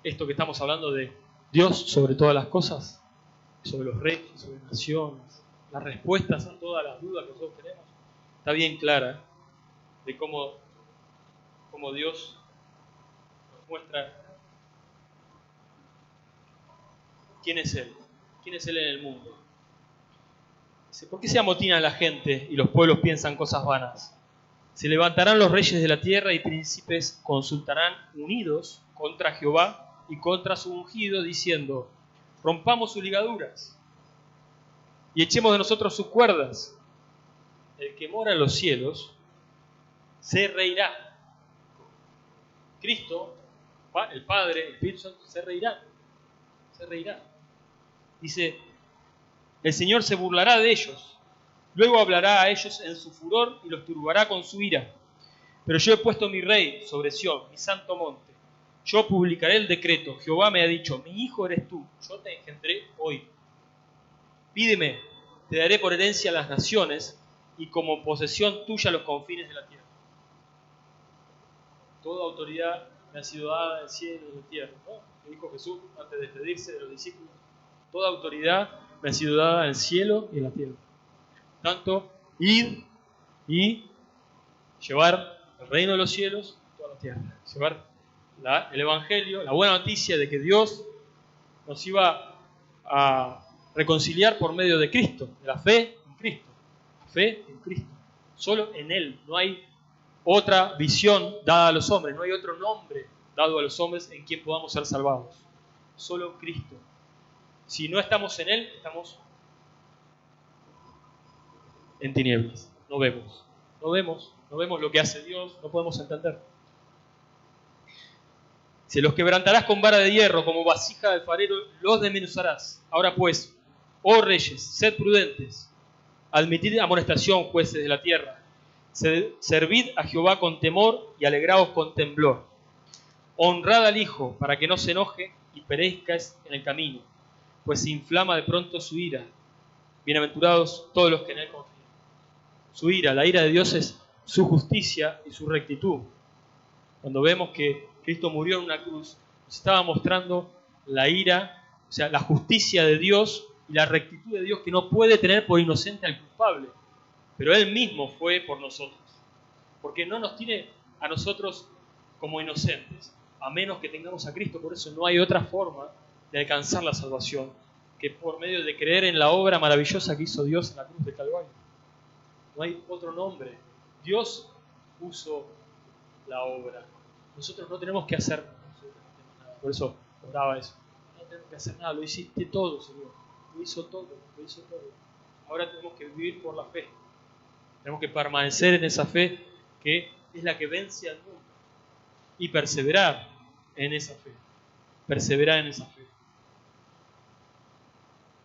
esto que estamos hablando de Dios sobre todas las cosas, sobre los reyes, sobre naciones, las respuestas a todas las dudas que nosotros tenemos, está bien clara de cómo Dios nos muestra quién es Él en el mundo. Dice, ¿por qué se amotina la gente y los pueblos piensan cosas vanas? Se levantarán los reyes de la tierra y príncipes consultarán unidos contra Jehová y contra su ungido, diciendo, rompamos sus ligaduras y echemos de nosotros sus cuerdas. El que mora en los cielos se reirá. Cristo, el Padre, el Espíritu Santo, se reirá. Dice, el Señor se burlará de ellos, luego hablará a ellos en su furor y los turbará con su ira. Pero yo he puesto mi rey sobre Sión, mi santo monte. Yo publicaré el decreto. Jehová me ha dicho, mi hijo eres tú, yo te engendré hoy. Pídeme, te daré por herencia las naciones y como posesión tuya los confines de la tierra. Toda autoridad me ha sido dada en el cielo y en la tierra, ¿no? Que dijo Jesús antes de despedirse de los discípulos. Toda autoridad me ha sido dada en el cielo y en la tierra. Tanto, ir y llevar el reino de los cielos a toda la tierra. Llevar el Evangelio, la buena noticia de que Dios nos iba a reconciliar por medio de Cristo, de la fe en Cristo. La fe en Cristo. Solo en Él. No hay otra visión dada a los hombres, no hay otro nombre dado a los hombres en quien podamos ser salvados. Solo Cristo. Si no estamos en Él, estamos en tinieblas. No vemos lo que hace Dios, no podemos entender. Si los quebrantarás con vara de hierro, como vasija de alfarero, los desmenuzarás. Ahora pues, oh reyes, sed prudentes, admitid amonestación, jueces de la tierra. Servid a Jehová con temor y alegraos con temblor. Honrad al Hijo, para que no se enoje y perezcáis en el camino, pues se inflama de pronto su ira. Bienaventurados todos los que en Él confían. Su ira, la ira de Dios es su justicia y su rectitud. Cuando vemos que Cristo murió en una cruz, nos estaba mostrando la ira, o sea, la justicia de Dios y la rectitud de Dios que no puede tener por inocente al culpable. Pero Él mismo fue por nosotros. Porque no nos tiene a nosotros como inocentes, a menos que tengamos a Cristo. Por eso no hay otra forma de alcanzar la salvación que por medio de creer en la obra maravillosa que hizo Dios en la cruz del Calvario. No hay otro nombre. Dios puso la obra. Nosotros no tenemos que hacer nada. Por eso oraba eso. No tenemos que hacer nada. Lo hiciste todo, Señor. Lo hizo todo. Ahora tenemos que vivir por la fe. Tenemos que permanecer en esa fe que es la que vence al mundo. Y perseverar en esa fe.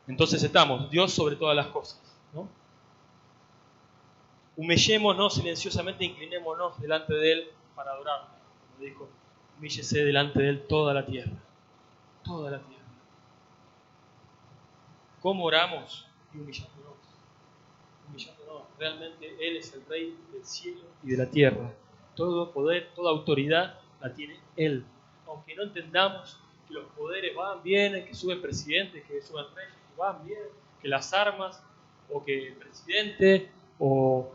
Entonces estamos, Dios sobre todas las cosas, ¿no? Humillémonos silenciosamente, inclinémonos delante de Él para adorarlo. Como dijo, humíllese delante de Él toda la tierra. Toda la tierra. ¿Cómo oramos? Y humillándonos. Realmente Él es el Rey del cielo y de la tierra. Todo poder, toda autoridad la tiene Él. Aunque no entendamos, que los poderes van, vienen, que suben presidentes, que suben reyes, que van bien, que las armas, o que el presidente, o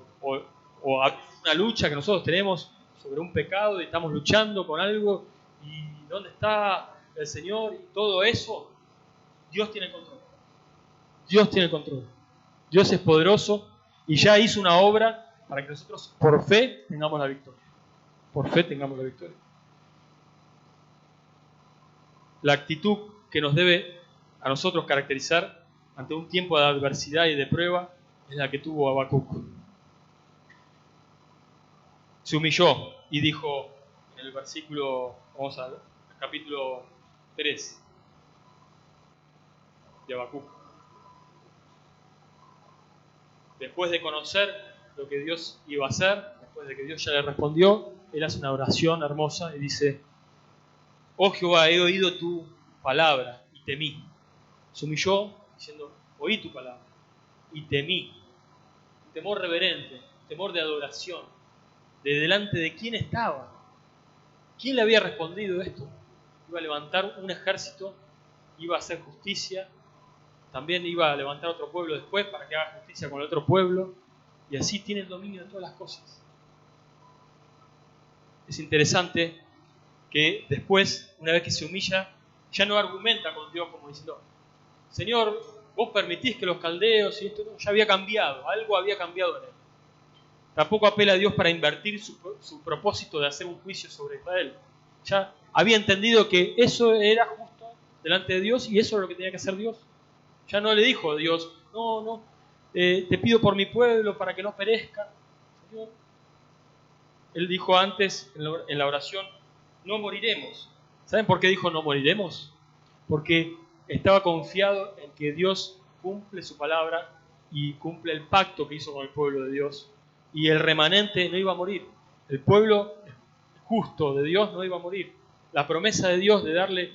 una lucha que nosotros tenemos sobre un pecado y estamos luchando con algo, y ¿dónde está el Señor? Y todo eso, Dios tiene el control. Dios tiene el control. Dios es poderoso y ya hizo una obra para que nosotros por fe tengamos la victoria. Por fe tengamos la victoria. La actitud que nos debe a nosotros caracterizar ante un tiempo de adversidad y de prueba es la que tuvo Habacuc. Se humilló y dijo en el versículo, vamos al capítulo 3 de Habacuc. Después de conocer lo que Dios iba a hacer, después de que Dios ya le respondió, él hace una oración hermosa y dice: oh Jehová, he oído tu palabra y temí. Se humilló diciendo: oí tu palabra y temí. Un temor reverente, un temor de adoración, de delante de quién estaba. ¿Quién le había respondido esto? Iba a levantar un ejército, iba a hacer justicia, también iba a levantar otro pueblo después para que haga justicia con el otro pueblo, y así tiene el dominio de todas las cosas. Es interesante que después, una vez que se humilla, ya no argumenta con Dios como diciendo: Señor, vos permitís que los caldeos y esto, no, ya había cambiado, algo había cambiado en él. Tampoco apela a Dios para invertir su propósito de hacer un juicio sobre Israel. Ya había entendido que eso era justo delante de Dios y eso es lo que tenía que hacer Dios. Ya no le dijo a Dios: no, te pido por mi pueblo para que no perezca. Señor, él dijo antes en la oración: no moriremos. ¿Saben por qué dijo no moriremos? Porque estaba confiado en que Dios cumple su palabra y cumple el pacto que hizo con el pueblo de Dios. Y el remanente no iba a morir. El pueblo justo de Dios no iba a morir. La promesa de Dios de darle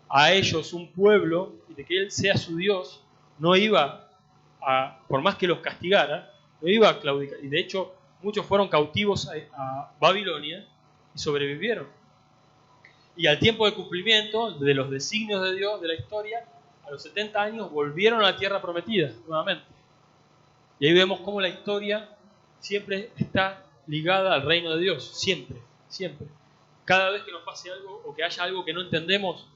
a ellos un pueblo y de que Él sea su Dios no iba a, por más que los castigara, no iba a claudicar. Y de hecho, muchos fueron cautivos a Babilonia y sobrevivieron. Y al tiempo de cumplimiento de los designios de Dios, de la historia, a los 70 años volvieron a la tierra prometida nuevamente. Y ahí vemos cómo la historia siempre está ligada al reino de Dios, siempre, siempre. Cada vez que nos pase algo o que haya algo que no entendemos,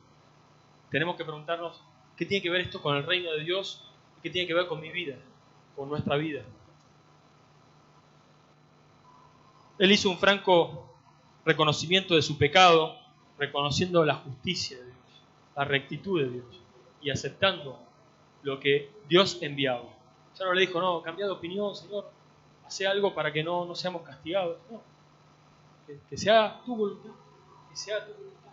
tenemos que preguntarnos: ¿qué tiene que ver esto con el reino de Dios? ¿Y qué tiene que ver con mi vida, con nuestra vida? Él hizo un franco reconocimiento de su pecado, reconociendo la justicia de Dios, la rectitud de Dios y aceptando lo que Dios enviaba. Ya no le dijo: no, cambia de opinión, Señor, hace algo para que no seamos castigados. No, que se haga tu voluntad, que se haga tu voluntad.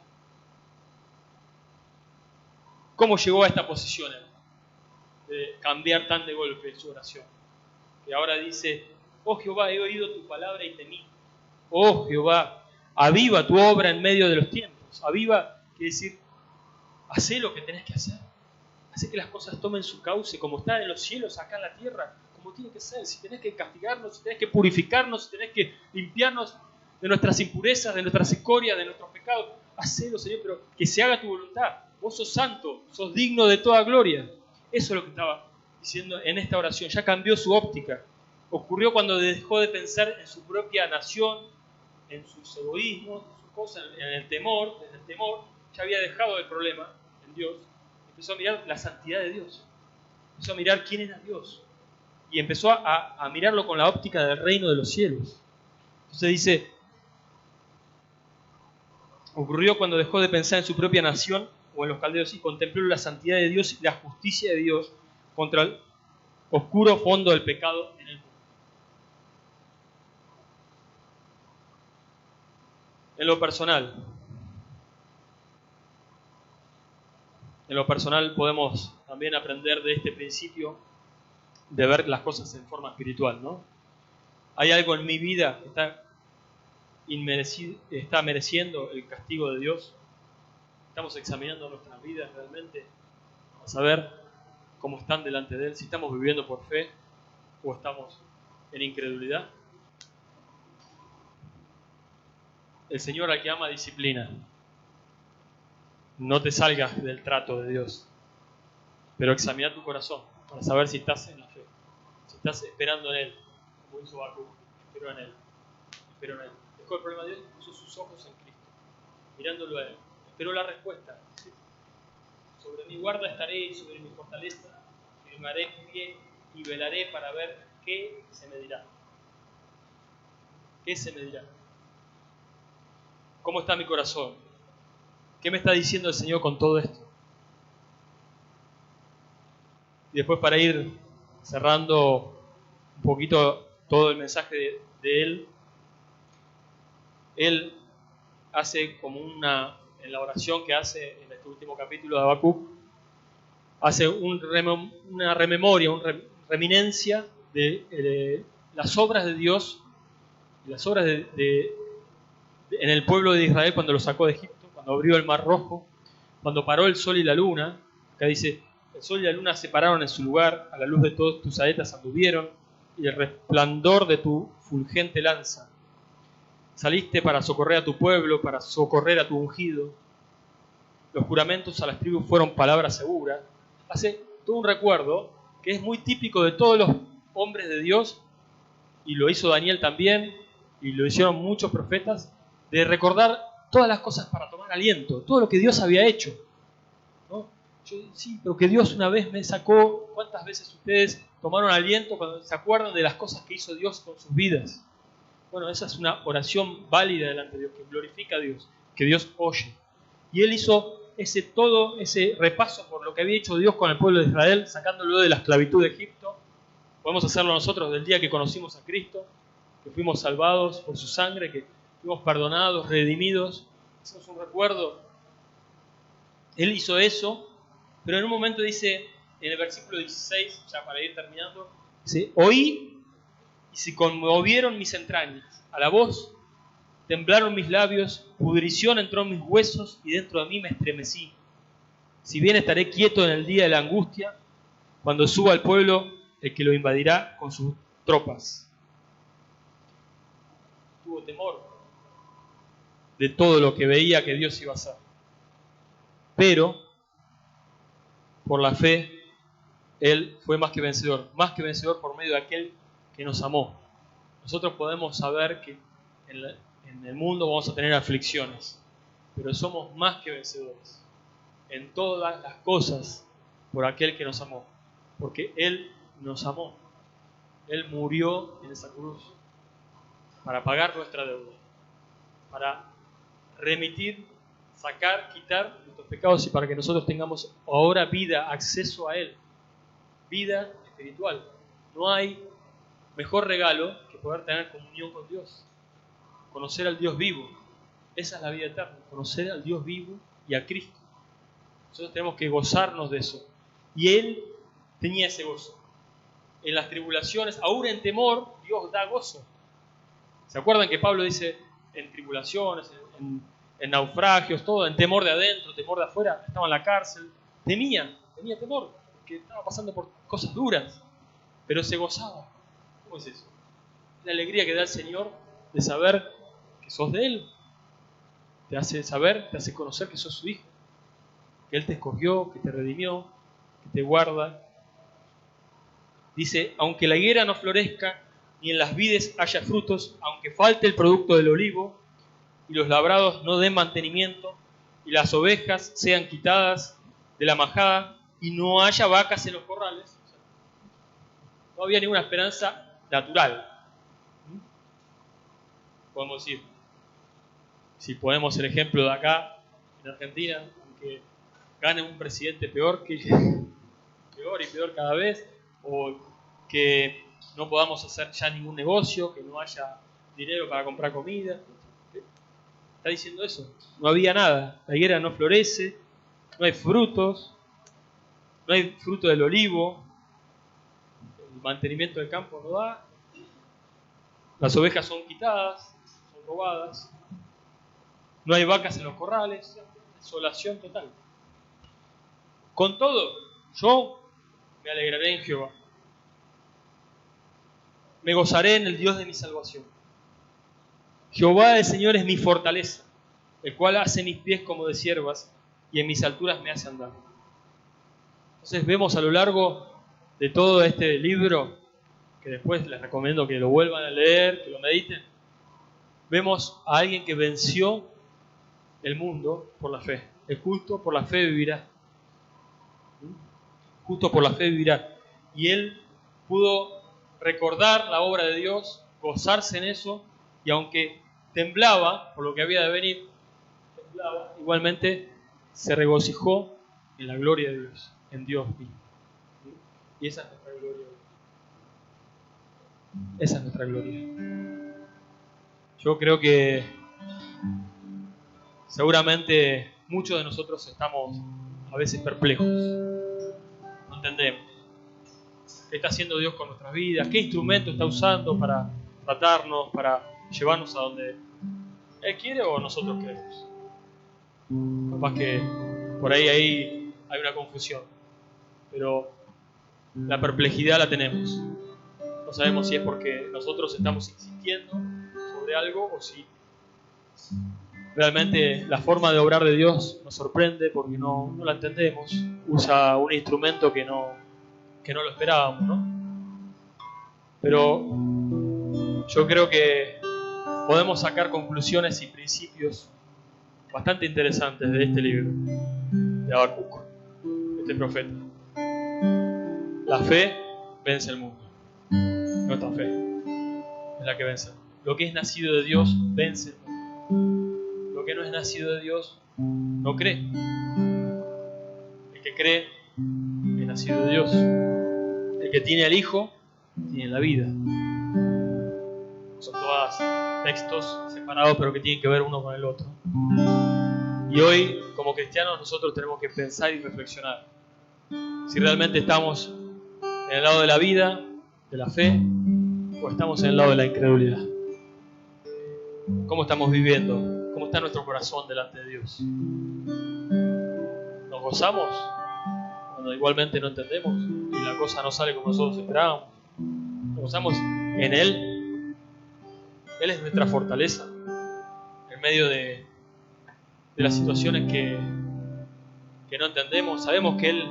¿Cómo llegó a esta posición de cambiar tan de golpe su oración? Que ahora dice: oh Jehová, he oído tu palabra y temí. Oh Jehová, aviva tu obra en medio de los tiempos. Aviva quiere decir: hacé lo que tenés que hacer. Hacé que las cosas tomen su cauce, como están en los cielos, acá en la tierra, como tiene que ser. Si tenés que castigarnos, si tenés que purificarnos, si tenés que limpiarnos de nuestras impurezas, de nuestras escorias, de nuestros pecados, hacelo, Señor, pero que se haga tu voluntad. Vos sos santo, sos digno de toda gloria. Eso es lo que estaba diciendo en esta oración. Ya cambió su óptica. Ocurrió cuando dejó de pensar en su propia nación, en sus egoísmos, en sus cosas, en el temor. Desde el temor ya había dejado el problema en Dios. Empezó a mirar la santidad de Dios. Empezó a mirar quién era Dios. Y empezó a mirarlo con la óptica del reino de los cielos. Entonces dice: ocurrió cuando dejó de pensar en su propia nación o en los caldeos y contempló la santidad de Dios y la justicia de Dios contra el oscuro fondo del pecado en el mundo. En lo personal podemos también aprender de este principio de ver las cosas en forma espiritual, ¿no? Hay algo en mi vida que está mereciendo el castigo de Dios. Estamos examinando nuestras vidas realmente para saber cómo están delante de Él, si estamos viviendo por fe o estamos en incredulidad. El Señor al que ama disciplina. no te salgas del trato de Dios, pero examina tu corazón para saber si estás en la fe, si estás esperando en Él, como hizo Habacuc, esperó en Él. Dejó el problema de Dios y puso sus ojos en Cristo, mirándolo a Él. Esperó la respuesta. Sobre mi guarda estaré y sobre mi fortaleza firmaré mi pie y velaré para ver qué se me dirá. ¿Qué se me dirá? ¿Cómo está mi corazón? ¿Qué me está diciendo el Señor con todo esto? Y después, para ir cerrando un poquito todo el mensaje de Él hace como en la oración que hace en este último capítulo de Habacuc, hace una rememoria, una reminencia de las obras de Dios, las obras en el pueblo de Israel cuando lo sacó de Egipto, cuando abrió el Mar Rojo, cuando paró el sol y la luna. Acá dice: el sol y la luna se pararon en su lugar, a la luz de todas tus saetas anduvieron, y el resplandor de tu fulgente lanza. Saliste para socorrer a tu pueblo, para socorrer a tu ungido. Los juramentos a las tribus fueron palabras seguras. Hace todo un recuerdo que es muy típico de todos los hombres de Dios, y lo hizo Daniel también, y lo hicieron muchos profetas, de recordar todas las cosas para tomar aliento, todo lo que Dios había hecho, ¿no? Sí, pero que Dios una vez me sacó. ¿Cuántas veces ustedes tomaron aliento cuando se acuerdan de las cosas que hizo Dios con sus vidas? Bueno, esa es una oración válida delante de Dios, que glorifica a Dios, que Dios oye. Y él hizo todo ese repaso por lo que había hecho Dios con el pueblo de Israel, sacándolo de la esclavitud de Egipto. Podemos hacerlo nosotros del día que conocimos a Cristo, que fuimos salvados por su sangre, que fuimos perdonados, redimidos. Hacemos un recuerdo. Él hizo eso, pero en un momento dice, en el versículo 16, ya para ir terminando, dice: oí y se conmovieron mis entrañas, a la voz temblaron mis labios, pudrición entró en mis huesos y dentro de mí me estremecí. Si bien estaré quieto en el día de la angustia, cuando suba al pueblo el que lo invadirá con sus tropas. Tuvo temor de todo lo que veía que Dios iba a hacer. Pero, por la fe, Él fue más que vencedor por medio de aquel que nos amó. Nosotros podemos saber que en el mundo vamos a tener aflicciones, pero somos más que vencedores en todas las cosas por aquel que nos amó, porque Él nos amó. Él murió en esa cruz para pagar nuestra deuda, para remitir, sacar, quitar nuestros pecados, y para que nosotros tengamos ahora vida, acceso a Él, vida espiritual. No hay mejor regalo que poder tener comunión con Dios, conocer al Dios vivo. Esa es la vida eterna, conocer al Dios vivo y a Cristo. Nosotros tenemos que gozarnos de eso. Y Él tenía ese gozo. En las tribulaciones, aún en temor, Dios da gozo. ¿Se acuerdan que Pablo dice en tribulaciones, en naufragios, todo, en temor de adentro, temor de afuera? Estaba en la cárcel, tenía temor, porque estaba pasando por cosas duras, pero se gozaba. ¿Cómo es eso? La alegría que da el Señor de saber que sos de Él. Te hace saber, te hace conocer que sos su hijo, que Él te escogió, que te redimió, que te guarda. Dice: aunque la higuera no florezca, ni en las vides haya frutos, aunque falte el producto del olivo, y los labrados no den mantenimiento, y las ovejas sean quitadas de la majada, y no haya vacas en los corrales. O sea, no había ninguna esperanza natural. Podemos decir, si ponemos el ejemplo de acá, en Argentina, aunque gane un presidente peor y peor cada vez, o que no podamos hacer ya ningún negocio, que no haya dinero para comprar comida. Está diciendo eso. No había nada. La higuera no florece, no hay frutos, no hay fruto del olivo, el mantenimiento del campo no da, las ovejas son quitadas, son robadas, no hay vacas en los corrales, desolación total. Con todo, yo me alegraré en Jehová. Me gozaré en el Dios de mi salvación. Jehová el Señor es mi fortaleza, el cual hace mis pies como de ciervas y en mis alturas me hace andar. Entonces vemos a lo largo de todo este libro, que después les recomiendo que lo vuelvan a leer, que lo mediten, vemos a alguien que venció el mundo por la fe. El justo por la fe vivirá. Justo por la fe vivirá. Y él pudo recordar la obra de Dios, gozarse en eso, y aunque temblaba por lo que había de venir, igualmente se regocijó en la gloria de Dios, en Dios mismo. Y esa es nuestra gloria. Esa es nuestra gloria. Yo creo que seguramente muchos de nosotros estamos a veces perplejos. No entendemos qué está haciendo Dios con nuestras vidas, qué instrumento está usando para tratarnos, para llevarnos a donde Él quiere o nosotros queremos. Capaz que por ahí hay una confusión, pero la perplejidad la tenemos. No sabemos si es porque nosotros estamos insistiendo sobre algo o si realmente la forma de obrar de Dios nos sorprende porque no la entendemos. Usa un instrumento que no lo esperábamos, ¿no? Pero yo creo que podemos sacar conclusiones y principios bastante interesantes de este libro de Habacuc, este profeta. La fe vence el mundo. Nuestra fe es la que vence. Lo que es nacido de Dios vence el mundo. Lo que no es nacido de Dios no cree. El que cree es nacido de Dios. El que tiene al Hijo tiene la vida. Son todos textos separados, pero que tienen que ver uno con el otro. Y hoy, como cristianos, nosotros tenemos que pensar y reflexionar si realmente estamos en el lado de la vida, de la fe, o estamos en el lado de la incredulidad. ¿Cómo estamos viviendo? ¿Cómo está nuestro corazón delante de Dios? ¿Nos gozamos cuando igualmente no entendemos y la cosa no sale como nosotros esperábamos? ¿Nos gozamos en Él? Él es nuestra fortaleza en medio de las situaciones que no entendemos. Sabemos que Él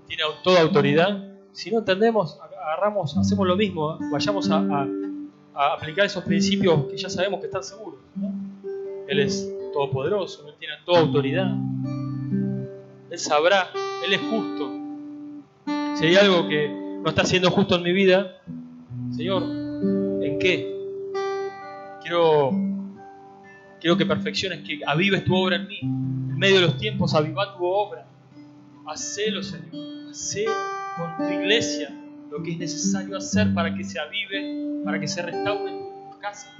tiene toda autoridad. Si no entendemos, agarramos, hacemos lo mismo. Vayamos a aplicar esos principios que ya sabemos que están seguros, ¿no? Él es todopoderoso, Él tiene toda autoridad. Él sabrá, Él es justo. Si hay algo que no está siendo justo en mi vida, Señor, ¿en qué? Quiero que perfecciones, que avives tu obra en mí. En medio de los tiempos, aviva tu obra. Hacelo, Señor. Hacé con tu iglesia lo que es necesario hacer para que se avive, para que se restaure tu casa,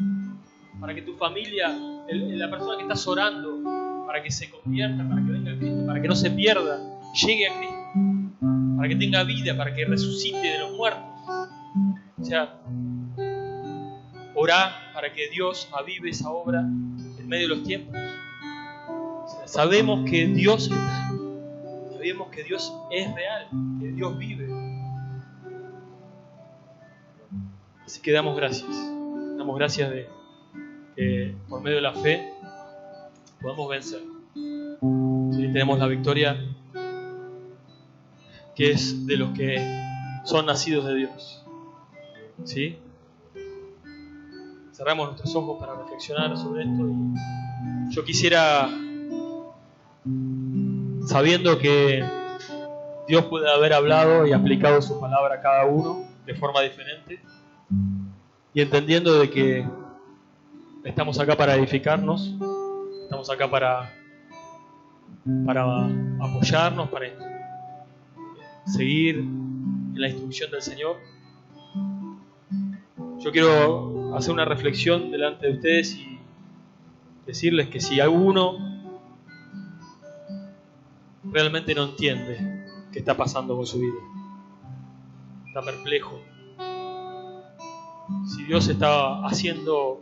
para que tu familia, la persona que estás orando, para que se convierta, para que venga a Cristo, para que no se pierda, llegue a Cristo, para que tenga vida, para que resucite de los muertos. O sea, orá para que Dios avive esa obra en medio de los tiempos. O sea, sabemos que Dios está. Sabemos que Dios es real, que Dios vive. Así que damos gracias. Damos gracias de que por medio de la fe podamos vencer. ¿Sí? Tenemos la victoria que es de los que son nacidos de Dios. ¿Sí? Cerramos nuestros ojos para reflexionar sobre esto. Y yo quisiera, sabiendo que Dios puede haber hablado y aplicado su palabra a cada uno de forma diferente, y entendiendo de que estamos acá para edificarnos, estamos acá para apoyarnos, para seguir en la instrucción del Señor. Yo quiero hacer una reflexión delante de ustedes y decirles que si alguno realmente no entiende qué está pasando con su vida, está perplejo, si Dios está haciendo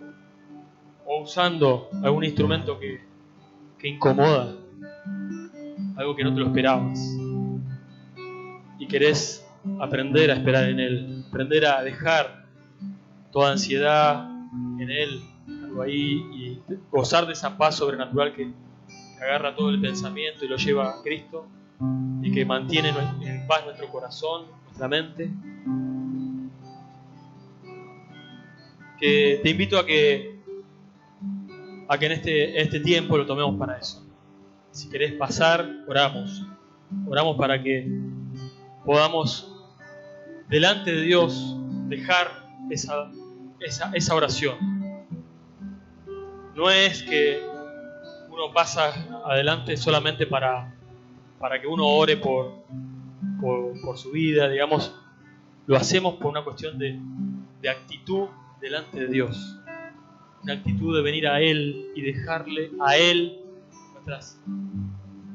o usando algún instrumento que incomoda, algo que no te lo esperabas, y querés aprender a esperar en Él, aprender a dejar toda ansiedad en Él, algo ahí, y gozar de esa paz sobrenatural que que agarra todo el pensamiento y lo lleva a Cristo y que mantiene en paz nuestro corazón, nuestra mente. Que te invito a que en este tiempo lo tomemos para eso. Si querés pasar, oramos. Oramos para que podamos delante de Dios dejar esa oración. No es que uno pasa adelante solamente para que uno ore por su vida, digamos. Lo hacemos por una cuestión de actitud delante de Dios. Una actitud de venir a Él y dejarle a Él nuestras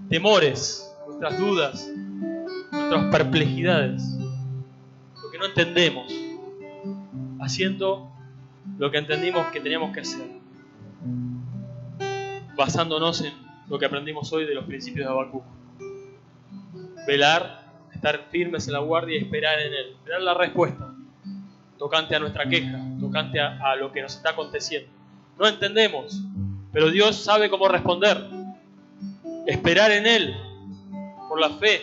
temores, nuestras dudas, nuestras perplejidades, lo que no entendemos, haciendo lo que entendimos que teníamos que hacer, basándonos en lo que aprendimos hoy de los principios de Habacuc. Velar, estar firmes en la guardia y esperar en Él, esperar la respuesta tocante a nuestra queja, tocante a lo que nos está aconteciendo. No entendemos, pero Dios sabe cómo responder. Esperar en Él, por la fe,